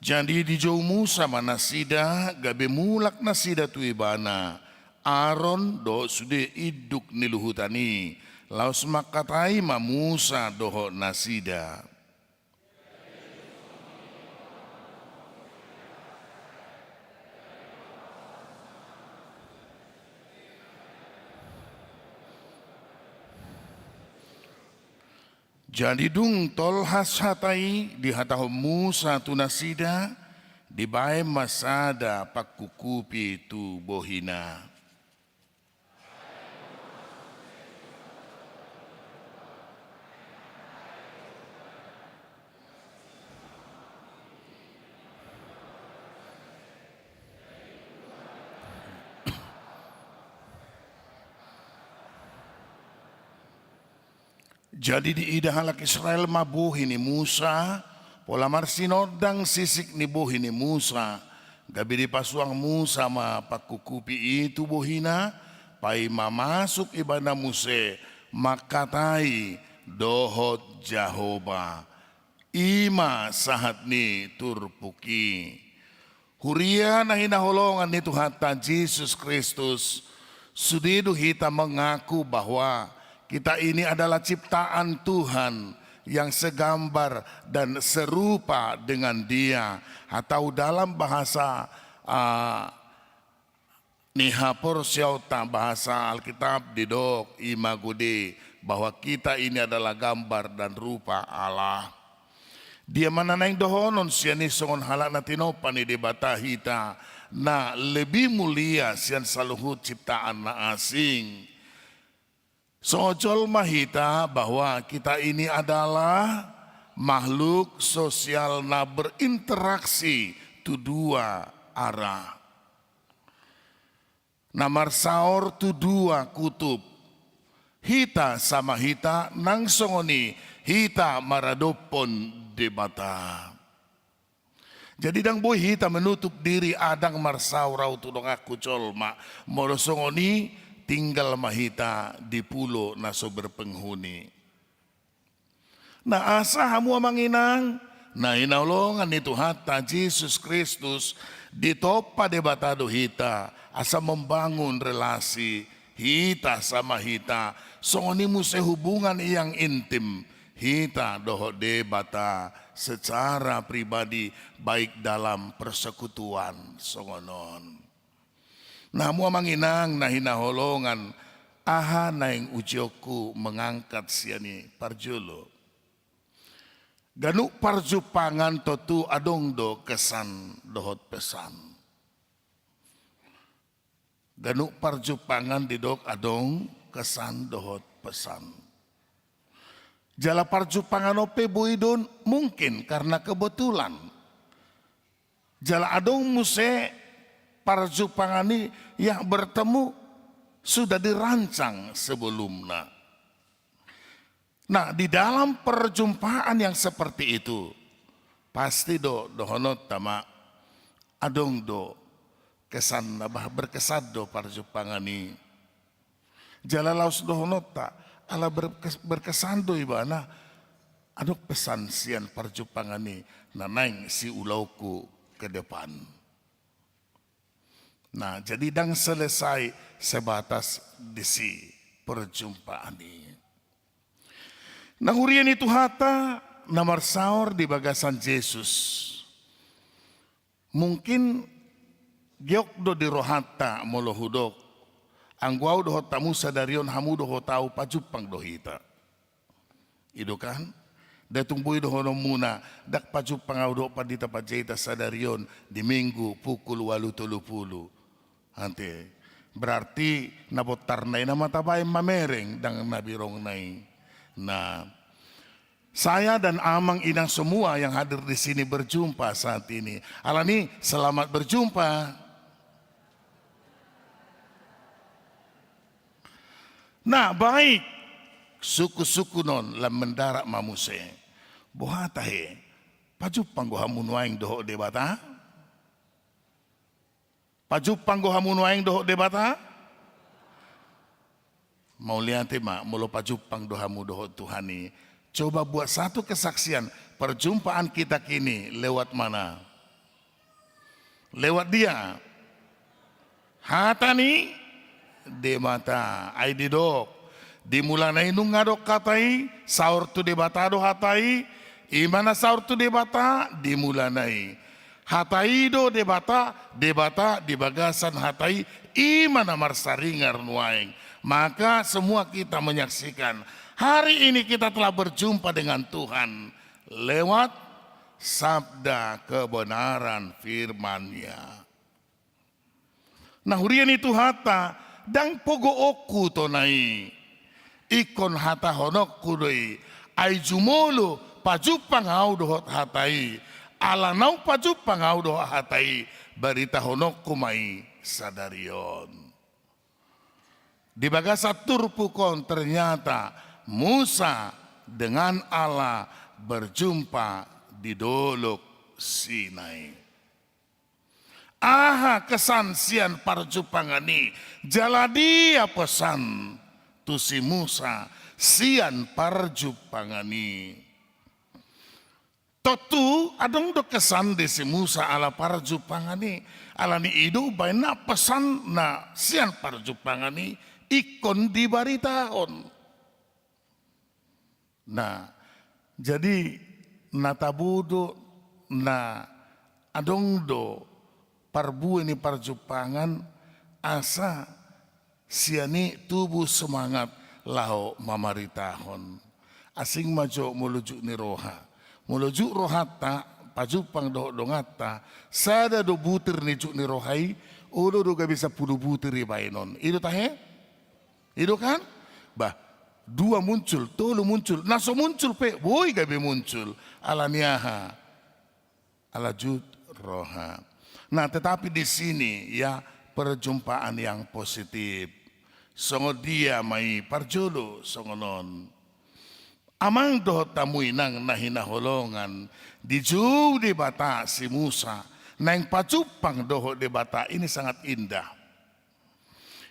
Jadi di jauh Musa manasida gabe mulak nasida tu ibana Aaron do sude iduk niluhutani laus makatai ma Musa doho nasida. Jadi dung tol hashatai di hataho Musa tu nasida di bae masada pakukupi tu bohina. Jadi di ida halak Israel mabuhi ni Musa, pola marsinodang sisik ni buhi ni Musa, gabi di pasuang Musa ma pakukupi itu bohina, pai mamasuk ibana Muse, makatai dohot Jehovah, ima sahat ni turpuki. Huria na hinaholongan ni Tuhan Yesus Kristus, sudidu kita mengaku bahwa kita ini adalah ciptaan Tuhan yang segambar dan serupa dengan Dia. Atau dalam bahasa Nihapor Syauta, bahasa Alkitab didok imagudi, bahwa kita ini adalah gambar dan rupa Allah. Dia mananaing dohonon siani songon halak na tinopan ni debata hita na lebih mulia sian saluhut ciptaan na asing. Sojol mahita bahwa kita ini adalah makhluk sosial na berinteraksi tu 2 arah. Namar saor tu 2 kutub. Hita sama hita nang songoni hita maradopon debata. Jadi dang boy hita menutup diri adang marsaurau tu dong aku colma morosongoni tinggal mahita di pulau naso berpenghuni. Na asa hamu amanginang na inaulongan ni Tuhan Yesus Kristus di topa debatado hita asa membangun relasi hita sama hita songonimu sehubungan yang intim hita doho debata secara pribadi baik dalam persekutuan songonon. Namu manginang na hinaholongan aha na yang ujoku mengangkat siani parjulo. Ganu parjupangan totu adong do kesan dohot pesan. Ganu parjupangan didok adong kesan dohot pesan. Jala parjupangan ope buidon mungkin karena kebetulan. Jala adong muse parjupangani yang bertemu sudah dirancang sebelumnya. Nah, di dalam perjumpaan yang seperti itu, pasti dohonot tama adong kesan berkesan parjupangani. Jala laus dohonot ta ala berkesan ibana adok pesan sian parjupangani nanaing si ulauku ke depan. Nah, jadi dang selesai sebatas di si perjumpaan ini. Nah, hurian itu hata namar saur di bagasan Yesus. Mungkin giok do di rohata molo hudok. Angguau do tamu sadarion hamu do tau pajupang do hita. Ido kan? Datung bui do hono muna dak pajupang au do padita pajeta sadarion di minggu pukul 8:30. Ante berarti nabotar nai nama tabay mamereng dang nabirong nai. Nah, saya dan amang inang semua yang hadir di sini berjumpa saat ini. Alani, selamat berjumpa. Nah, baik suku-suku non lam mendarak mamuse. Bohatahe, pajupang gohamun waing doho debata. Pajupang gohamun waing doho debata. Mau lihat mak, mulu pajupang dohamu doho Tuhani. Coba buat satu kesaksian perjumpaan kita kini lewat mana? Lewat dia. Hatani de mata ai di dok. Dimulanai nung ngadok katai saur tu de bata do hatai. Imana saur tu de bata dimulanai. Hatai do de bata di bagasan hatai imana marsaringar nuaing. Maka semua kita menyaksikan hari ini kita telah berjumpa dengan Tuhan lewat sabda kebenaran firman-Nya. Nah, hurian itu hata dang pogo oku tonai ikon hata honok kudoi ai jumolo pajupang au dohot hatai ala nau pajupang au dohot hatai barita honok kumai sadarion. Di bagasa turpukon ternyata Musa dengan Allah berjumpa di Dolok Sinai. Aha kesan sian parjupangani jaladia pesan tu si Musa sian parjupangani. Totu adong do kesan di si Musa ala parjupangani ala ni idu baina pesan na sian parjupangani ikon di baritahon. Nah, jadi natabudo na adong do parbu ini parjupangan asa siani tubuh semangat lao mamaritahon. Asing majo mulujuk ni roha. Mulujuk rohata pajupang do dongata sada do butir ni juk ni rohai udo do ga bisa puluh butir ibainon. Itu tahe? Itu kan? Bah, dua muncul, tolu muncul, naso muncul pe, boy gabe muncul, ala niaha, ala jud roha. Nah, tetapi di sini ya perjumpaan yang positif. Songo dia mai parjolo songonon. Amang doh tamui nang nahinaholongan di jauh di bata si Musa, nang pacupang doh di bata ini sangat indah.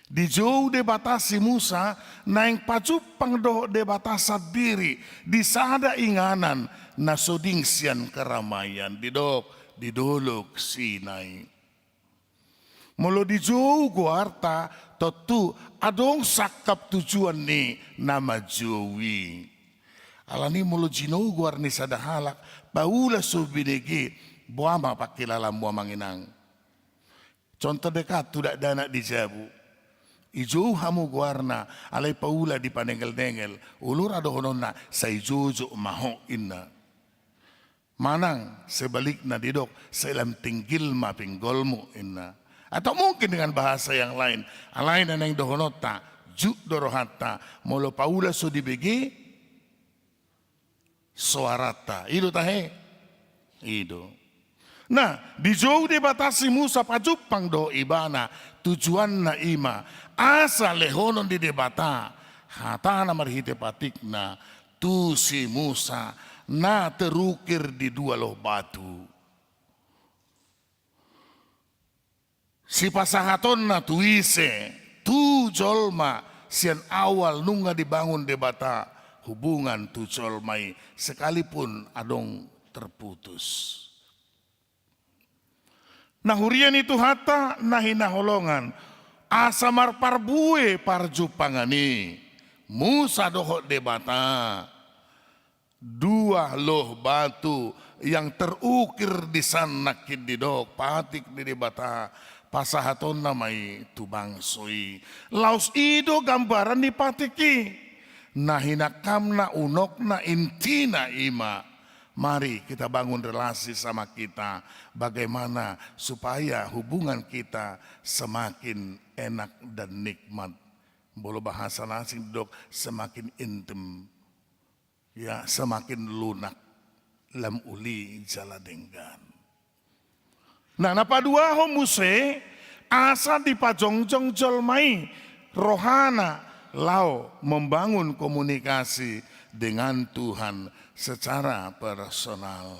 Di jauh de batasi Musa naing pacupang doh de batasa diri di sada inganan na soding sian keramaian di Dolok Sinai. Molo di jauh guarta totu adong sakap tujuan ni nama jowi. Alani molo jino guar ni sada halak paula subinegi buama pakilalam buamanginang. Contoh dekat tidak dana di Jabu. Ijo hamu guarna alai paula di panengel-nengel ulur ado hononna sa ijojo maho inna. Manang sebaliknya didok selam tinggil ma pinggolmu inna. Atau mungkin dengan bahasa yang lain. Alain aneng dohonota juk dorohata molo paula so dibegi suarata. Ido tahe. Ido. Nah, di jauh dibatasi Musa pajupang do ibana tujuan na ima asa lehonon di debata hatana marhite patikna tu si Musa na terukir di dua loh batu. Si pasahaton na tuise tu jolma sian awal nunga dibangun debata hubungan tu jolmai sekalipun adong terputus. Nah hurian itu hata nahina holongan asamar parbue parjupangani Musa dohok debata dua loh batu yang terukir di sana kididok patik di debata pasahaton namai tubangsoi laus ido gambaran di patiki nahina kamna unokna intina ima. Mari kita bangun relasi sama kita. Bagaimana supaya hubungan kita semakin enak dan nikmat. Bolo bahasa asing dok semakin intim. Ya semakin lunak. Lam uli jala denggan. Nah napa dua homuse asa dipajongjong jolmai rohana lau membangun komunikasi dengan Tuhan secara personal.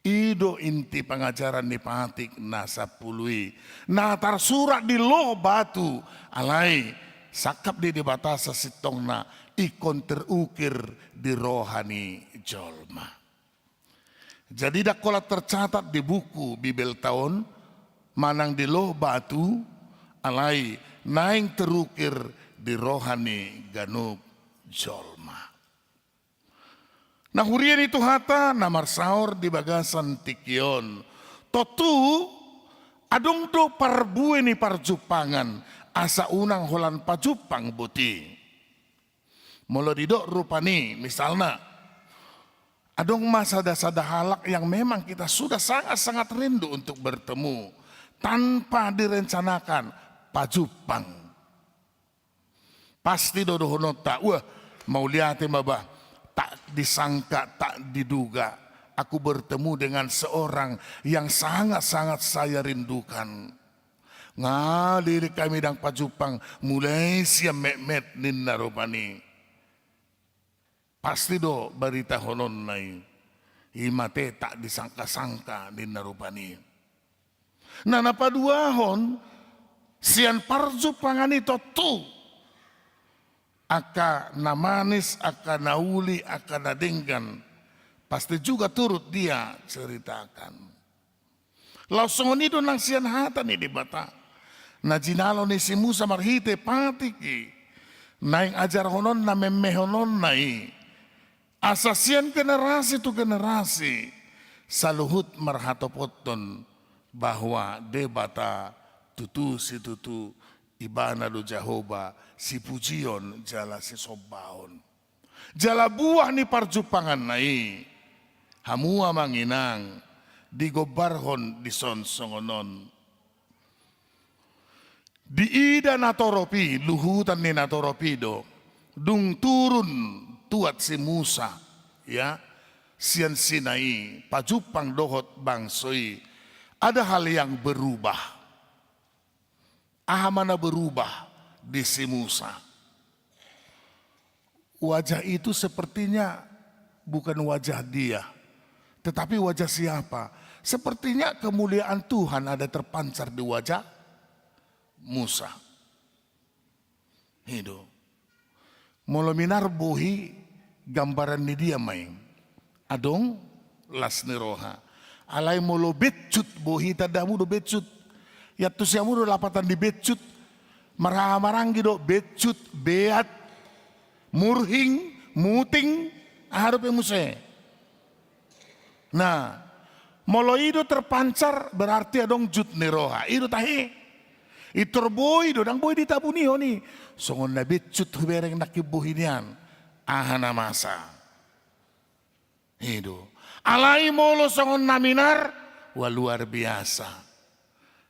Ido inti pengajaran di patik nasa pului. Natar surat di loh batu alai sakap di batasa sitongna ikon terukir di rohani jolma. Jadi dakola tercatat di buku Bibel tahun manang di loh batu alai naing terukir di rohani ganub jolma. Nah hurian itu hata namar saur di bagasan tikion. Totu adong do parbue ni parjupangan asa unang holan pajupang buti. Molo didok rupani misalnya adong masada-sada halak yang memang kita sudah sangat-sangat rindu untuk bertemu tanpa direncanakan pajupang. Pasti dodohono tak wah mau lihat babah. Tak disangka, tak diduga, aku bertemu dengan seorang yang sangat-sangat saya rindukan. Ngalir kami dang pajupang mulai siam met ninna rupani. Pasti do berita honon nai. Imate tak disangka-sangka ninna rupani. Nah napa dua hon sian parjupangan itu tuh. Aka namanis, aka nauli, aka nadenggan. Pasti juga turut dia ceritakan. Langsung itu nang sian hata nih di bata. Najinalo ni si Musa marhite patiki. Naing ajar honon na memehonon nai. Asasian generasi tu generasi. Saluhut marhatopoton bahwa debata tutu si tutu ibana do Jehovah. Si pujion jala si sobaon. Jala buah ni parjupangan nai. Hamua manginang. Digobarhon di sonsongonon. Di ida natoropi. Luhutan ni natoropido. Dung turun tuat si Musa. Ya. Sian Sinai. Pajupang dohot bangsoi. Ada hal yang berubah. Ahamana berubah. Di si Musa. Wajah itu sepertinya bukan wajah dia. Tetapi wajah siapa? Sepertinya kemuliaan Tuhan ada terpancar di wajah Musa. Itu. Molo minar bohi gambaran di dia main. Adong lasni roha. Alai molo becut bohi tadamu do becut. Ya tu siamu do lapatan di becut. Marang gitu becut, beat, murhing, muting, harap emuse. Nah, molo itu terpancar berarti adong jut neroha. Itu tahe. Itu boy do dang boy ditabuni oni. Songon na becut bereng nakibuhinian. Ahana masa. Itu. Alai molo songon naminar, wah luar biasa.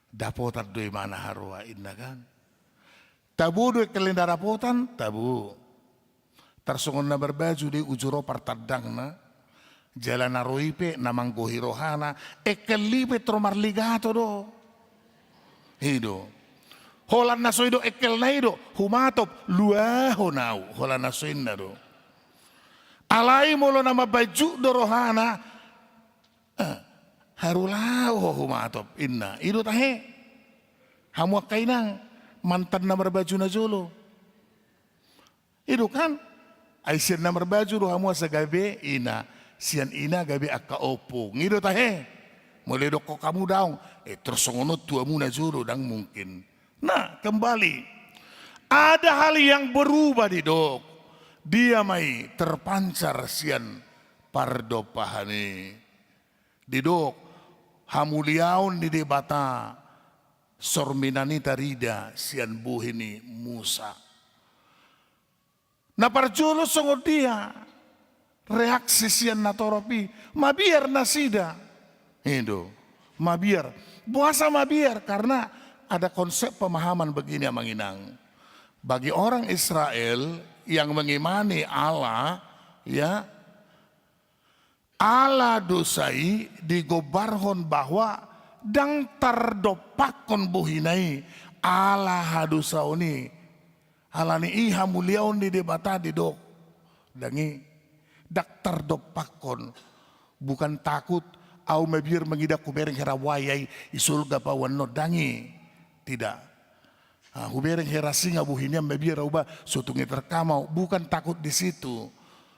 Dapotat doi mana harua indah kan. Tabu duit kelenda rapotan, tabu. Tersongon na berbaju di ujuro partadang na. Jalan naroipe namang gohirohana. Ekelipe tromarligato do. Hido. Holan na soido ekel na ido. Humatop luaho nau. Holan na soin na do. Alai molo nama baju dorohana. Harulao humatop inna. Ido tahe. Hamuak kainang. Mantan na berbaju na jolo. Ido kan. Aisyah na berbaju do hamua sa gabi ina. Sian ina gabi akka opo. Ngido tahe. Mulai do kok kamu daung. Terus ngonot tuamu na jolo dang mungkin. Nah kembali. Ada hal yang berubah di dok. Dia mai terpancar sian pardo pahani. Didok hamuliaun di debata sorminani tarida sian buhini Musa. Na parjolo songod dia reaksi sian natoropi mabiar nasida. Itu mabiar. Puasa mabiar karena ada konsep pemahaman begini manginang. Bagi orang Israel yang mengimani Allah, ya Allah dosai digobarhon bahwa dang tardopakon buhinai Allah hadusauni Allah ni iha muliaon di debata di dok dangi dak tardopakon bukan takut au mebir mengidak kubereng herawayai isul gapawan no dangi tidak. Hubereng hera singa buhinya mebir rauba sutungi terkamau bukan takut di situ.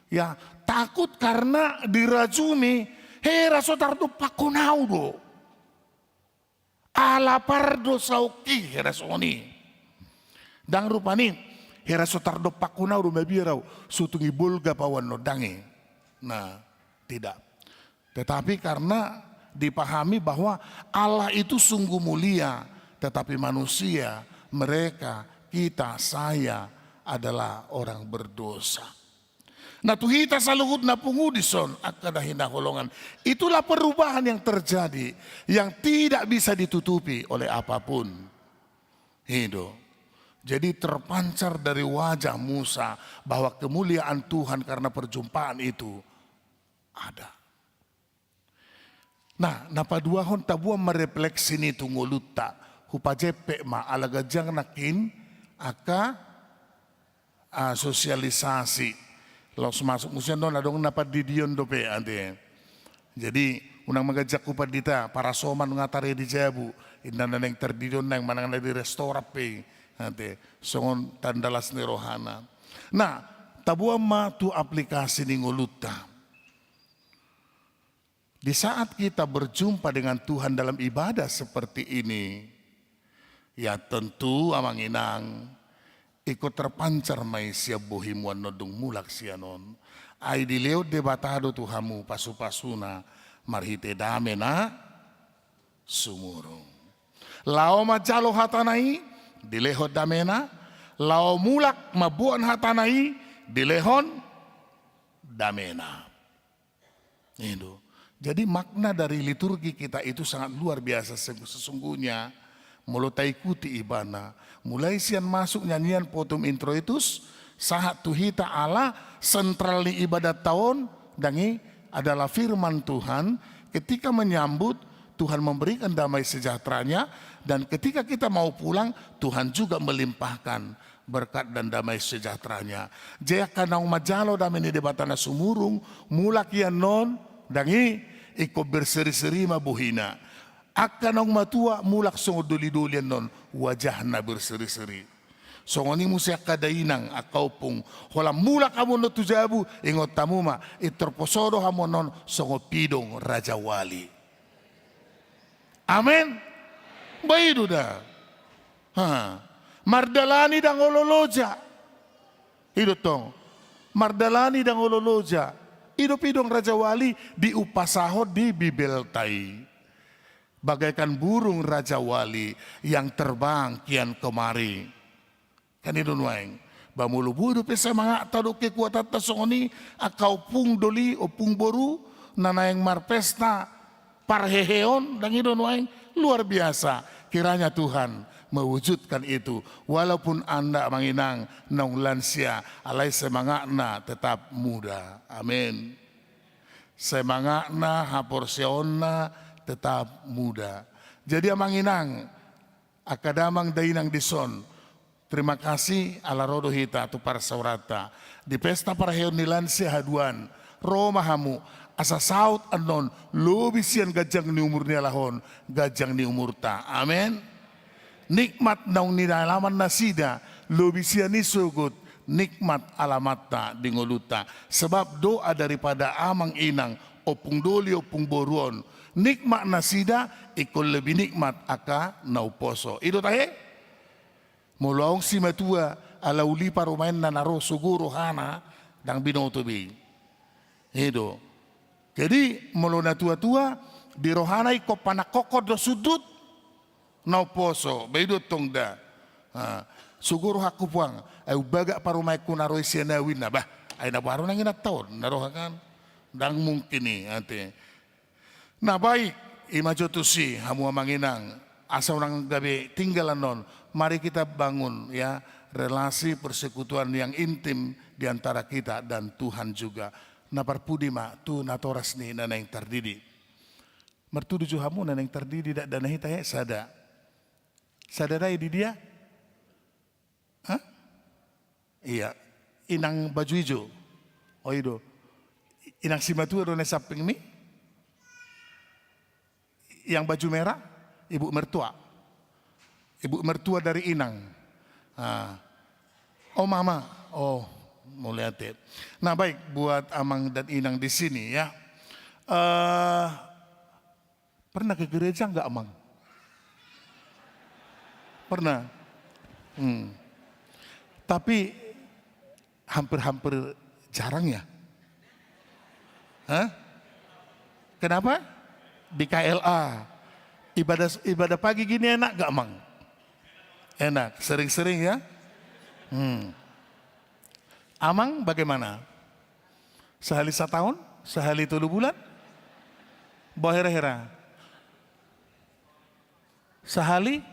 Ya takut karena dirajumi hera sotar do pakunau do. Ala pardo sauki hera soni. Dang rupani hera sotar do pakunau do mebirau sutungi bulga pawan no dangi. Nah tidak. Tetapi karena dipahami bahwa Allah itu sungguh mulia, tetapi manusia mereka, kita, saya adalah orang berdosa. Nah tuhita saluhut na pungudison akadahin na holongan. Itulah perubahan yang terjadi yang tidak bisa ditutupi oleh apapun. Hidup. Jadi terpancar dari wajah Musa bahwa kemuliaan Tuhan karena perjumpaan itu ada. Nah, napaduahon tabuan merefleksi ni tunguluta. Hupajepe ma alagajang nakin aka sosialisasi los masuk musim don adong napa didion dope ante. Jadi unang magajak kupadita para soman ngatare di jabu indan nang terdidion nang manang di restoran pe ante songon tandalas ni rohana. Nah tabuan ma tu aplikasi ni nguluta. Di saat kita berjumpa dengan Tuhan dalam ibadah seperti ini, ya tentu amang inang ikut terpancar mai siap bohimuan nodung mulak sianon. Ai dileo debatado tuhamu pasu-pasuna marhite damena sumurung. Lao majalo hatanai dilehot damena, lao mulak mabuan hatanai dilehon damena. Itu. Jadi makna dari liturgi kita itu sangat luar biasa sesungguhnya. Mulai ikuti ibana, mulai sian masuk nyanyian potom introitus, sahat tuhita Allah sentral di ibadat tahun, dangi adalah firman Tuhan. Ketika menyambut, Tuhan memberikan damai sejahteranya, dan ketika kita mau pulang, Tuhan juga melimpahkan berkat dan damai sejahteranya. Jaya kanang majalo damai ni debatana sumurung, mulak yan non, dangi iko berseri-seri mabuhina. Akanong matua mulak songod duli-dulian non wajah na berseri-seri. Songoni musia kadainang akaw pong wala mulak amo no tujabu ingot tamuma iterposodo hamo non songod pidong Raja Wali. Amen. Baidu da. Mardalani dang ololoja. Hidup tong. Mardalani dang ololoja. Hidup pidong Raja Wali diupasahod di Bibeltai. Bagaikan burung Raja Wali yang terbang kian kemari. Kan itu nuaing. Bamulu budu pesa mga tado ke kuatat tasongoni akau pung doli o pung boru nanayang marpesta parheheon dan itu nuaing luar biasa. Kiranya Tuhan mewujudkan itu. Walaupun Anda manginang nong lansia, alai semangatna tetap muda. Amin. Semangatna haporsionna tetap muda. Jadi manginang akadamang dainang dison. Terima kasih ala rodo hita tu para saurata. Di pesta para heon ni lansia haduan. Roma hamu asa saut anon lobisian gajang ni umur ni alahon gajang ni umur ta. Amin. Nikmat naung nilalaman nasida lobisian ni sugut nikmat alamatta di ngoluta. Sebab doa daripada amang inang opung doli opung boruon nikmat nasida ikol lebih nikmat aka nauposo. Itu tahe mulaong si matua ala uli parumain na naro suguro hana dang binotobi. Itu. Jadi melona tua-tua di rohanai ko panakokod do sudut nauposo beidot tongda. Suguro haku puang ay baga parumay ko naroy siya na win na bah ay nabaro nang inataon narohakan dang mungkin ni ate. Na baik imajo tu si hamu manginang asa orang gabi tinggalan non mari kita bangun ya relasi persekutuan yang intim di antara kita dan Tuhan juga. Na parpudima tu natoras ni nanang tardidi. Mertudu hamu nanang tardidi dak danahi tahe sada. Sadarai di dia? Hah? Iya, inang baju hijau. Oh itu. Inang simatua do nesaping mi? Yang baju merah ibu mertua. Ibu mertua dari inang. Oh mama. Oh mulai hati. Nah baik buat amang dan inang di sini ya. Pernah ke gereja enggak amang? Pernah. Tapi hampir-hampir jarang ya. Hah? Kenapa? Di KLA. Ibadah pagi gini enak gak amang? Enak, sering-sering ya. Amang bagaimana? Sehali setahun? Sehali 3 bulan? Bahera-hera. Sehali?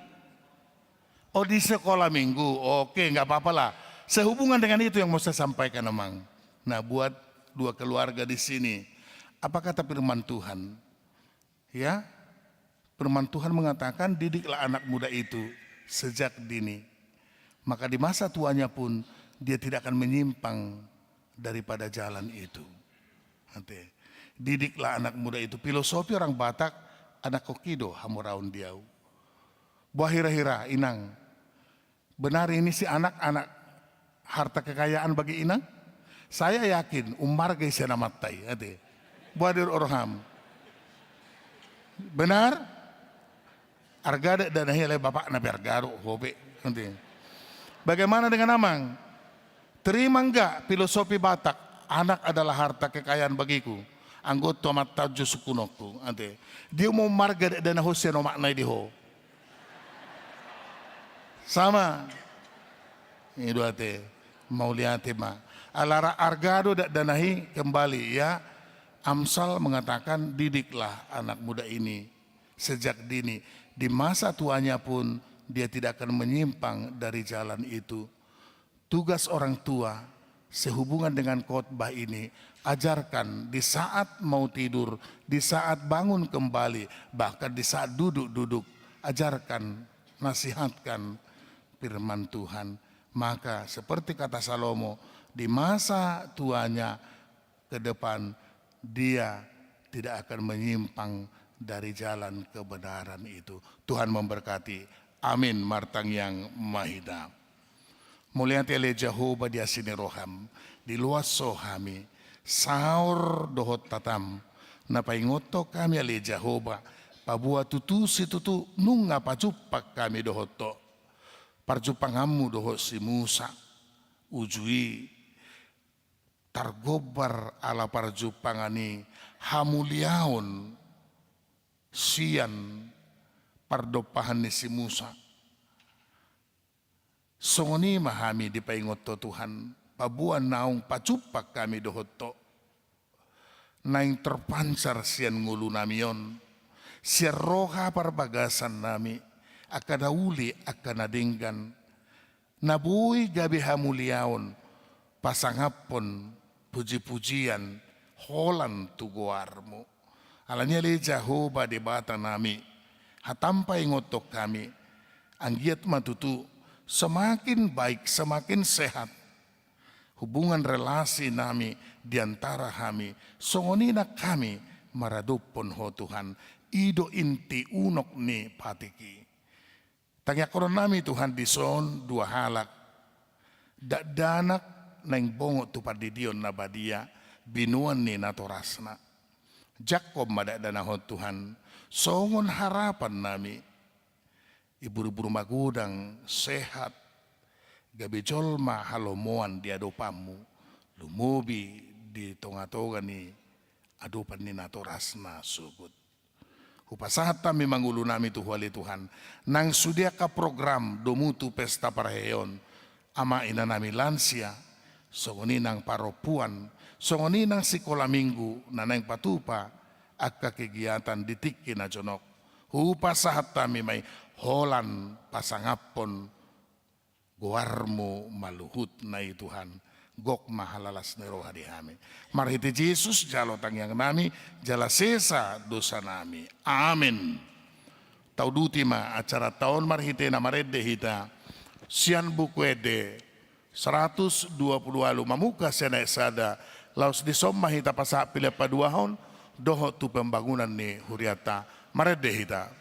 Oh di sekolah minggu, oke nggak apa-apa lah. Sehubungan dengan itu yang mau saya sampaikan amang. Nah buat 2 keluarga di sini, apa kata firman Tuhan? Ya, firman Tuhan mengatakan didiklah anak muda itu sejak dini. Maka di masa tuanya pun dia tidak akan menyimpang daripada jalan itu. Nanti didiklah anak muda itu. Filosofi orang Batak, anak kokido hamuraun diau. Bahira-hira inang. Benar ini si anak-anak harta kekayaan bagi inang? Saya yakin umar guys yang namatai. Buadir orham. Benar? Argada dan hele bapak nabi argaro hobe. Nanti. Bagaimana dengan amang? Terima enggak filosofi Batak? Anak adalah harta kekayaan bagiku. Anggota mataju sukunokku. Nanti. Dia mau marga dan hosya no maknai diho. Sama. Ini dua te. Mau lihat ma. Alara argado danahi kembali ya. Amsal mengatakan didiklah anak muda ini sejak dini. Di masa tuanya pun dia tidak akan menyimpang dari jalan itu. Tugas orang tua sehubungan dengan khotbah ini, ajarkan di saat mau tidur, di saat bangun kembali, bahkan di saat duduk-duduk, ajarkan, nasihatkan firman Tuhan. Maka seperti kata Salomo, di masa tuanya ke depan dia tidak akan menyimpang dari jalan kebenaran itu. Tuhan memberkati. Amin. Martang yang mahida. Mulia tele Jehovah dia sini roham di luas sohami saur dohot tatam na paingoto kami ale Jehovah pabua tutu si tutu nunga pajupak kami dohoto parjupangamu dohot si Musa ujui targobar ala parjupangani hamuliaon sian pardopahan ni si Musa. Songoni mahami di paingoto Tuhan, pabuan naung pacupak kami dohoto, naing terpancar sian ngulu namion, sian roha parbagasan nami, akada uli akana dinggan, nabui gabi hamuliaon, pasangapon puji-pujian, holan tuguarmu. Alanya le Jehovah di bata nami, hatampai ngotok kami, anggiat matutu, semakin baik, semakin sehat. Hubungan relasi nami diantara kami, songonina kami maradupon ho Tuhan, ido inti unok ni patiki. Tangyakoron nami Tuhan dison dua halak, danak neng bongo tupad di dion na badia, binuan ni natorasna. Jakob madadana ho Tuhan, songon harapan nami, ibu-ibu rumah gudang sehat, gabi jolma halomoan di adopamu, lumubi di tonga-tonga ni adopan ni natorasna subut. Hupasahat kami mangulu nami tuhwali Tuhan, nang sudia ka program domutu pesta paraheon, ama ina nami lansia, songoni nang paropuan, songoni nang sikola minggu, nanang patupa, akka kegiatan ditiki na jonok. Hupasahat kami may holan pasangapon, guarmu maluhut na Tuhan, gok mahalalas ni roha di kami. Marhiti Jesus jalotang yang nami, jala sesa dosa nami. Amin. Tauduti ma acara tahun marhiti na marede hita, sian bukwede 120 alu mamuka sena sada, laus disomma hita pasa pila paduahon, doho tu pembangunan ni huriata marede hita.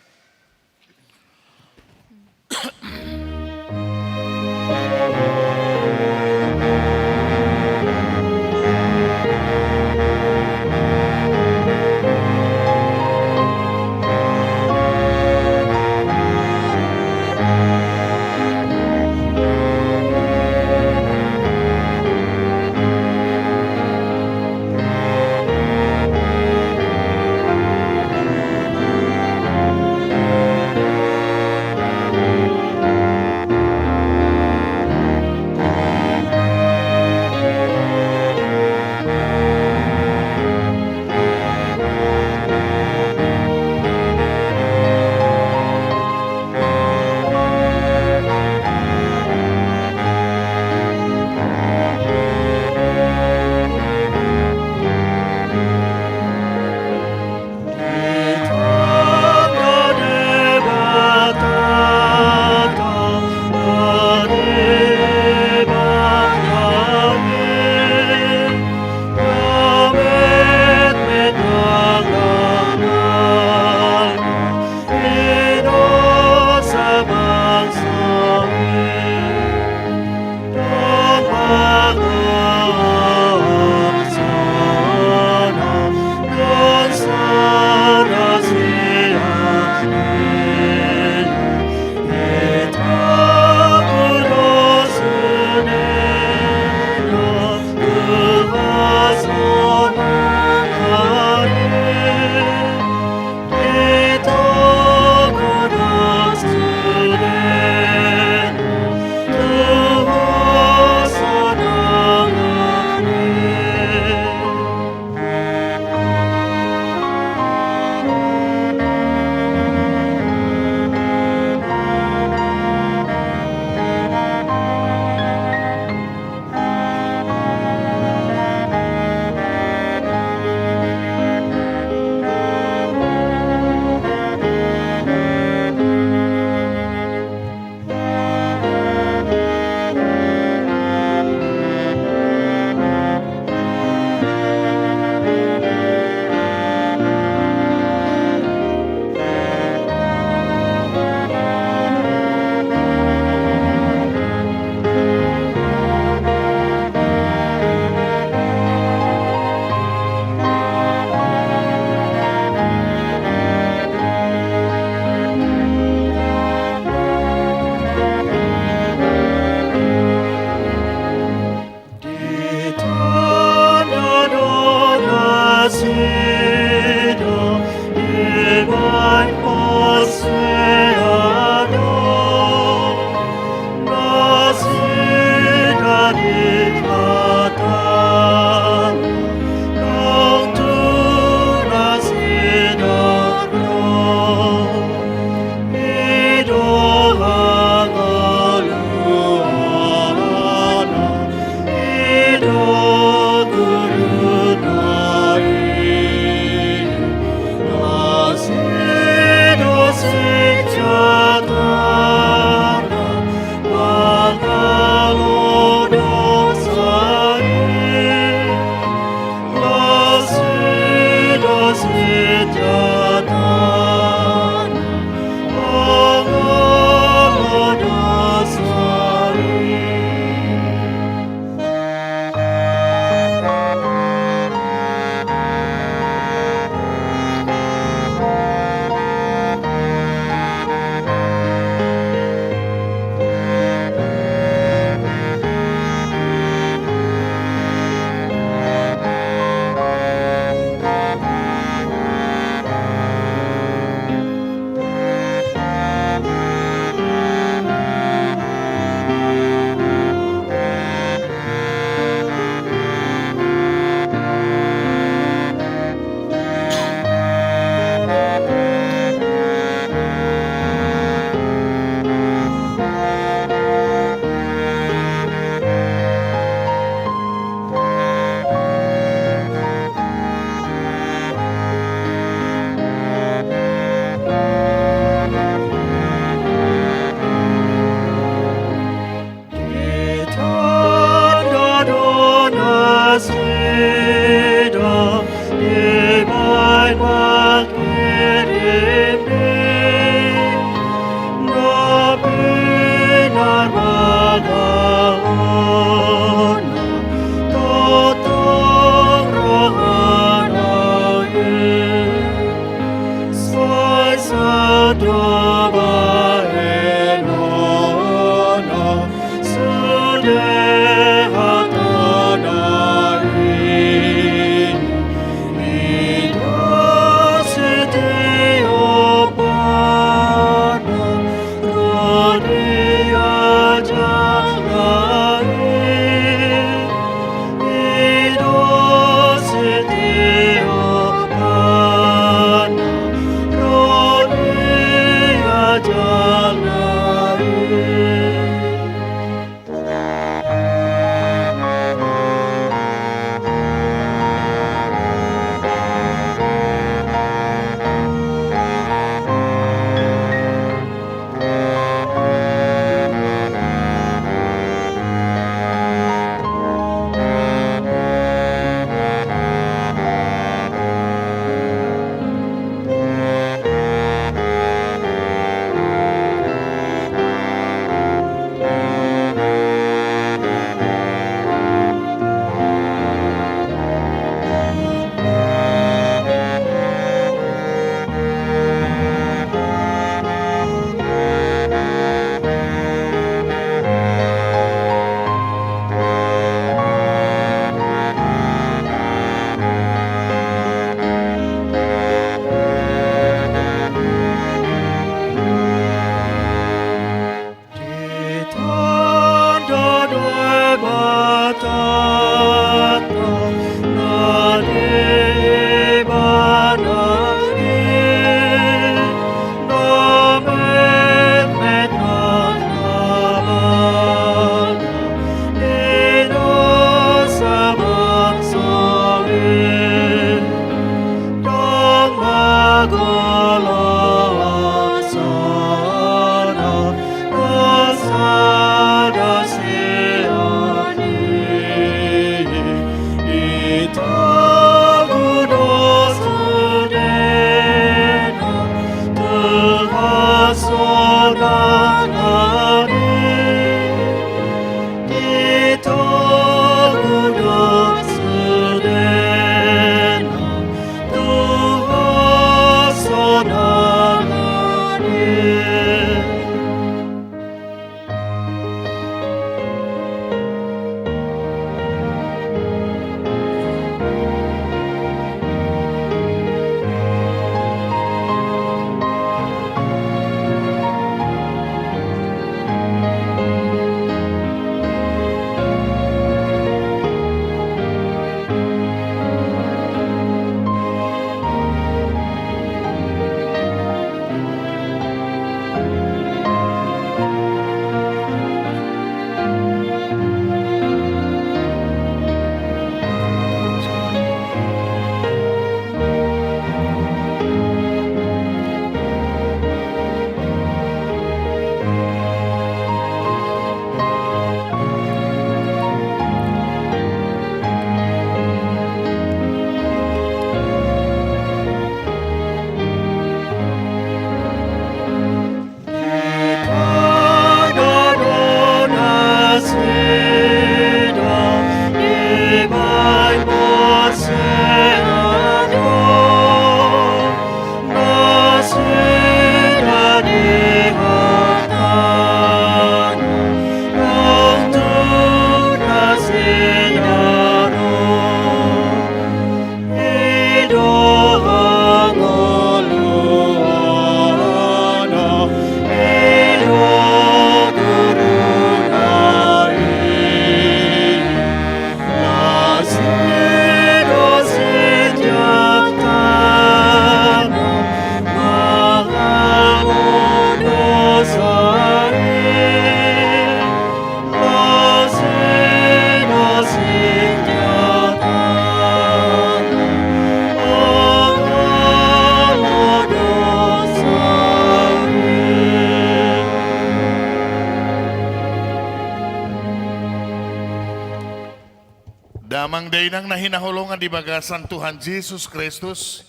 Damang dainang nahinahulungan di bagasan Tuhan Yesus Kristus,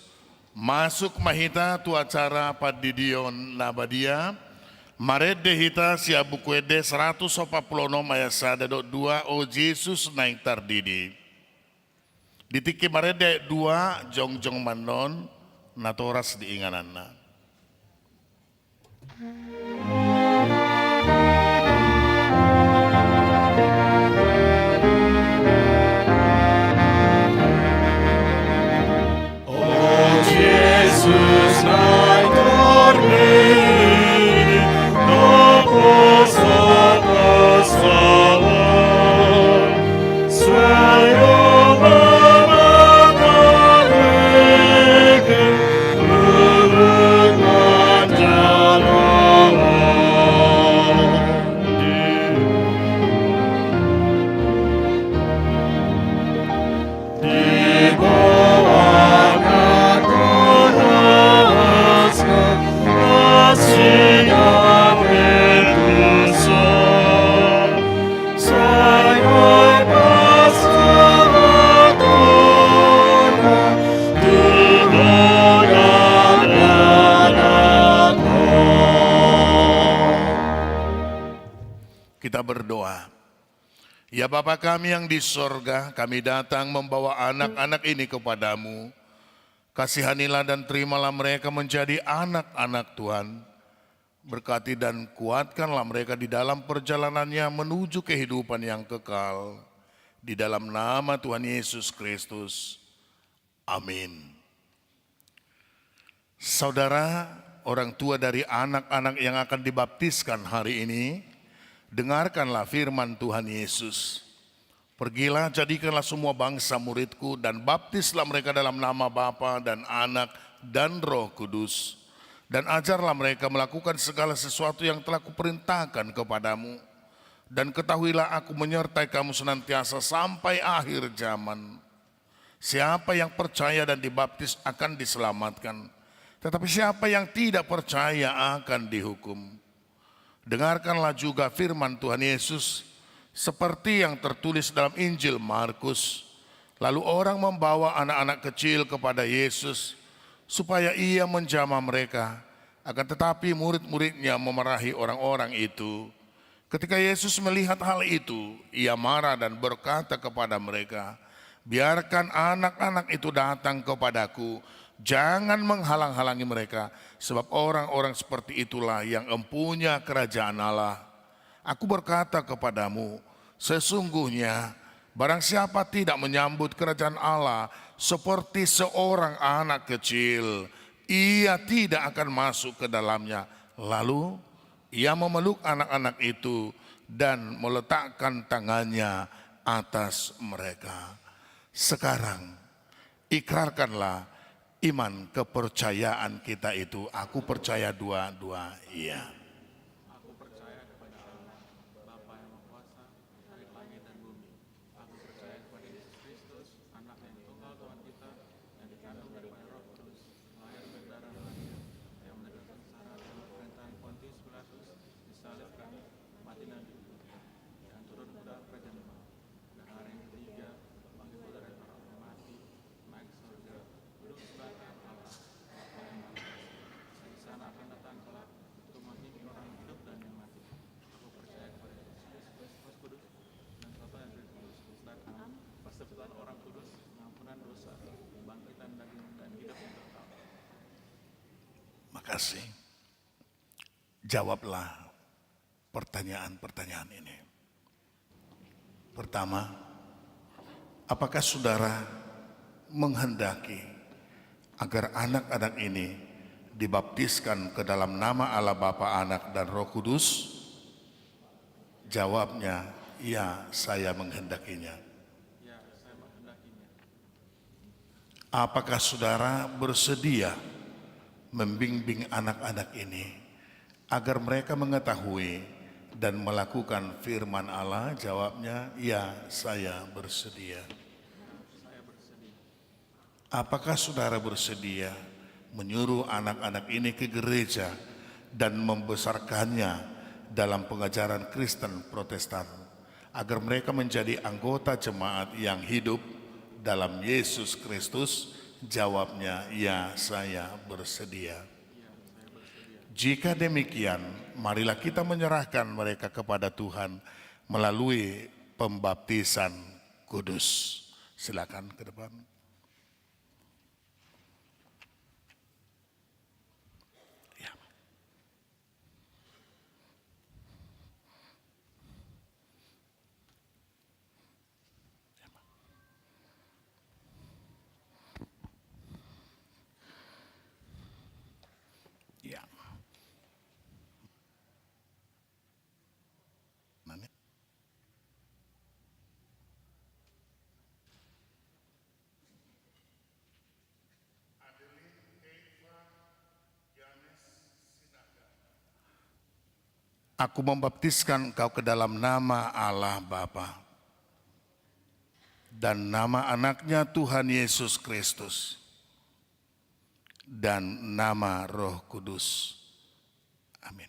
masuk mahita tu acara padidion nabadia, marede hita sia bukuede 146 ayat 1 o Yesus naik tardidi. Ditiki marede 2 jongjong manon natoras diingananna. Jesus naik tardidi, topos pasawan, sayo mamakareke, luluk manjalawan. Di bawah Kita berdoa. Ya Bapa kami yang di sorga, kami datang membawa anak-anak ini kepadamu. Kasihanilah dan terimalah mereka menjadi anak-anak Tuhan. Berkati dan kuatkanlah mereka di dalam perjalanannya menuju kehidupan yang kekal. Di dalam nama Tuhan Yesus Kristus. Amin. Saudara, orang tua dari anak-anak yang akan dibaptiskan hari ini, dengarkanlah firman Tuhan Yesus. Pergilah, jadikanlah semua bangsa muridku dan baptislah mereka dalam nama Bapa dan Anak dan Roh Kudus. Dan ajarlah mereka melakukan segala sesuatu yang telah kuperintahkan kepadamu. Dan ketahuilah aku menyertai kamu senantiasa sampai akhir zaman. Siapa yang percaya dan dibaptis akan diselamatkan. Tetapi siapa yang tidak percaya akan dihukum. Dengarkanlah juga firman Tuhan Yesus seperti yang tertulis dalam Injil Markus. Lalu orang membawa anak-anak kecil kepada Yesus supaya ia menjamah mereka. Akan tetapi murid-muridnya memarahi orang-orang itu. Ketika Yesus melihat hal itu, ia marah dan berkata kepada mereka, biarkan anak-anak itu datang kepadaku. Jangan menghalang-halangi mereka, sebab orang-orang seperti itulah yang empunya kerajaan Allah. Aku berkata kepadamu, sesungguhnya barang siapa tidak menyambut kerajaan Allah seperti seorang anak kecil, ia tidak akan masuk ke dalamnya. Lalu ia memeluk anak-anak itu dan meletakkan tangannya atas mereka. Sekarang ikrarkanlah iman kepercayaan kita itu. Aku percaya dua-dua, iya. Aku percaya kepada Allah, Bapa yang Maha Kuasa, dari langit dan bumi. Aku percaya kepada Yesus Kristus, Anak yang tunggal Tuhan kita, yang dikandung daripada Roh Kudus, lahir dari darah Maria, yang menderita sengsara dalam pemerintahan Pontius Pilatus, disalibkan, mati dan dikuburkan, dan turun ke dalam kerajaan Allah. Dan hari yang ketiga, bangkit dari orang yang mati, naik ke surga, duduk sebelah kanan Allah, Bapa yang Maha Kuasa. Dan di sana akan datang kelak untuk menghakimi orang hidup dan yang mati. Aku percaya kepada Yesus Kristus Kudus dan Bapa yang Kudus, kesedaran, persekutuan orang kudus, pengampunan dosa, kebangkitan daging dan hidup yang kekal. Makasih. Jawablah pertanyaan-pertanyaan ini. Pertama, apakah saudara menghendaki agar anak-anak ini dibaptiskan ke dalam nama Allah Bapa, Anak, dan Roh Kudus? Jawabnya, ya, saya menghendakinya. Ya, saya menghendakinya. Apakah saudara bersedia membimbing anak-anak ini agar mereka mengetahui dan melakukan firman Allah? Jawabnya, ya, saya bersedia. Apakah saudara bersedia menyuruh anak-anak ini ke gereja dan membesarkannya dalam pengajaran Kristen Protestan? agar mereka menjadi anggota jemaat yang hidup dalam Yesus Kristus. Jawabnya, ya, saya bersedia. Jika demikian, marilah kita menyerahkan mereka kepada Tuhan melalui pembaptisan kudus. Silakan ke depan. Ya. Ya. Mana? Aku membaptiskan engkau ke dalam nama Allah Bapa dan nama anaknya Tuhan Yesus Kristus dan nama Roh Kudus. Amin.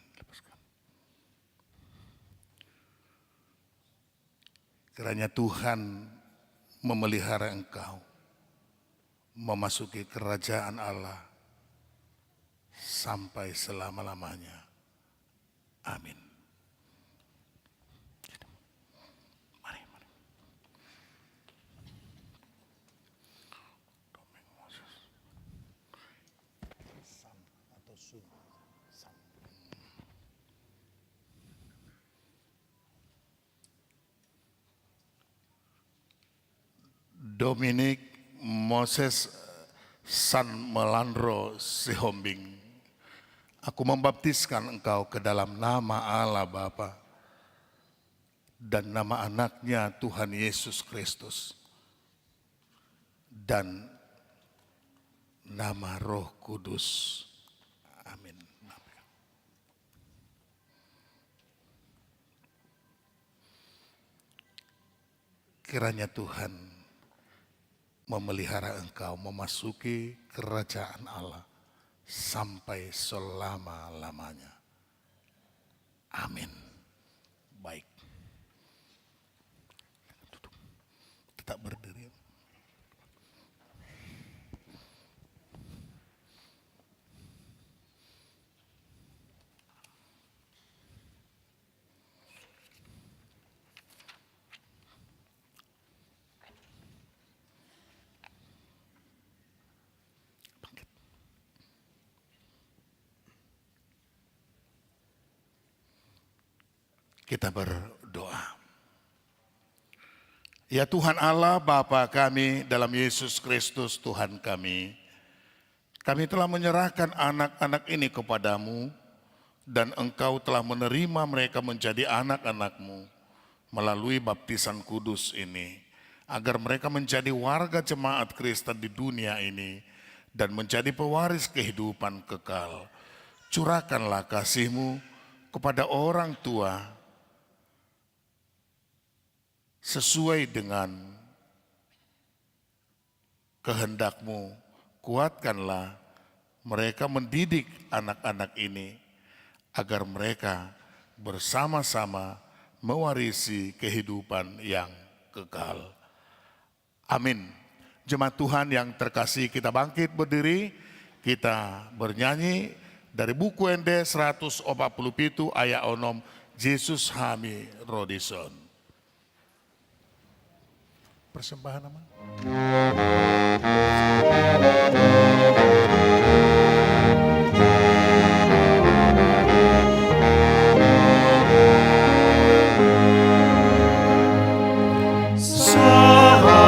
Kiranya Tuhan memelihara engkau memasuki kerajaan Allah sampai selama-lamanya. Amin. Mari. Dominik Moses San Melandro Sihombing. Aku membaptiskan engkau ke dalam nama Allah Bapa dan nama anaknya Tuhan Yesus Kristus dan nama Roh Kudus. Amin. Kiranya Tuhan memelihara engkau memasuki kerajaan Allah sampai selama-lamanya. Amin. Baik. Tetap berdiri. Kita berdoa. Ya Tuhan Allah Bapa kami dalam Yesus Kristus Tuhan kami telah menyerahkan anak-anak ini kepadamu dan Engkau telah menerima mereka menjadi anak-anak-Mu melalui baptisan kudus ini, agar mereka menjadi warga jemaat Kristen di dunia ini dan menjadi pewaris kehidupan kekal. Curahkanlah kasih-Mu kepada orang tua sesuai dengan kehendak-Mu. Kuatkanlah mereka mendidik anak-anak ini agar mereka bersama-sama mewarisi kehidupan yang kekal. Amin. Jemaat Tuhan yang terkasih, kita bangkit berdiri, kita bernyanyi dari buku ND 147 ayat onom Yesus Hami Rodison. Persembahan nama. Surga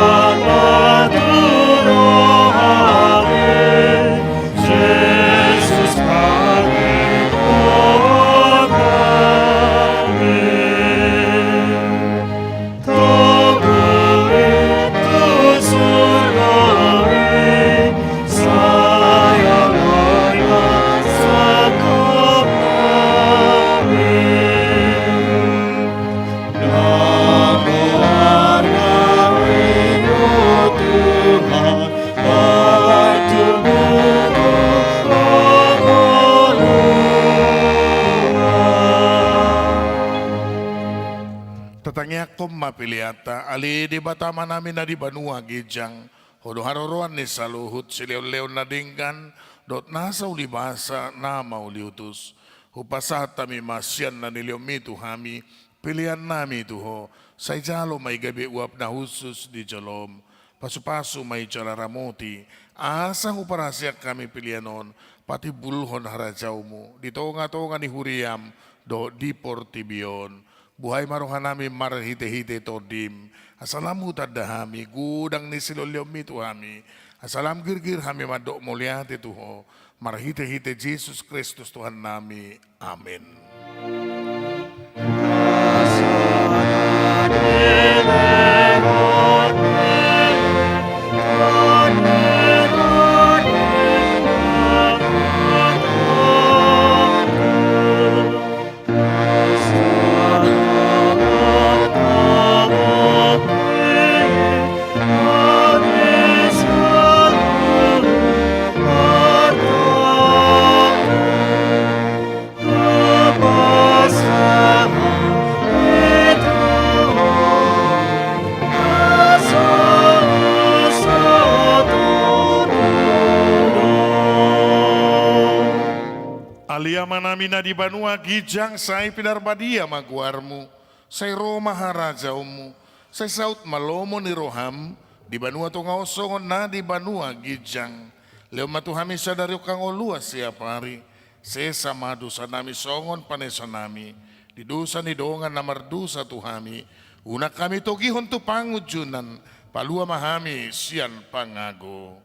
piliata ali di batama namin na di banua gijang hodo haroroan ni saluhut sileo-leo na dinggan dot nasa ulibasa na mauliutus hupasat tami masyan na nilyomitu hami pilihan nami tuho sa ijalo may gabi uap na husus di jalom pasu-pasu may jalaramoti asang uparasyak kami pilihanon pati bulhon harajaw mo dito nga ni huriam do di portibion buhay maruhan nami marhite-hite to dim asalamu tadahami gudang ni silolyo mitu hami asalam girgir hami madok mulyate tuho marhite-hite Jesus Kristus Tuhan nami amin. Manami na di banua gijang say pinarbadia maguarmu say Roma harajaumu say saut malomo ni roham di banua to nga osongon na di banua gijang leo matuhami sa dario kang olua siapari sesa madusa nami songon panesa nami di dusa ni dongan na mardusa tuhami una kami togihon tu pangujunan palua mahami sian pangago.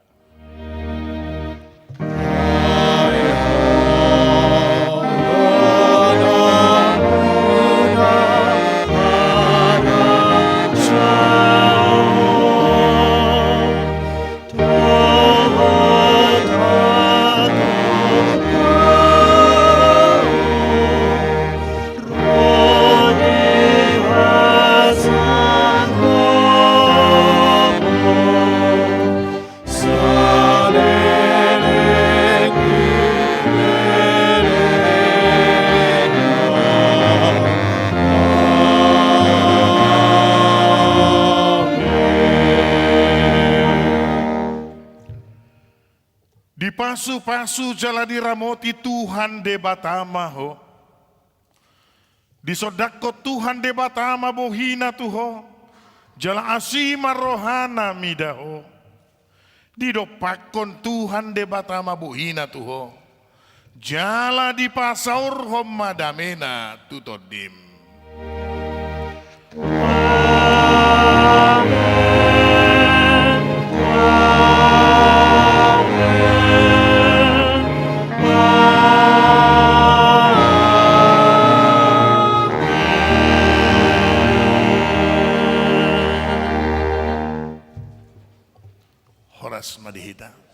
Di pasu-pasu jalani ramoti Tuhan de batama ho. Di sodako Tuhan de batama bohina tuho. Jala asima rohana midaho. Di dopakon Tuhan de batama bohina tuho. Jala di pasaur hom madamena tutodim. Horas madihita.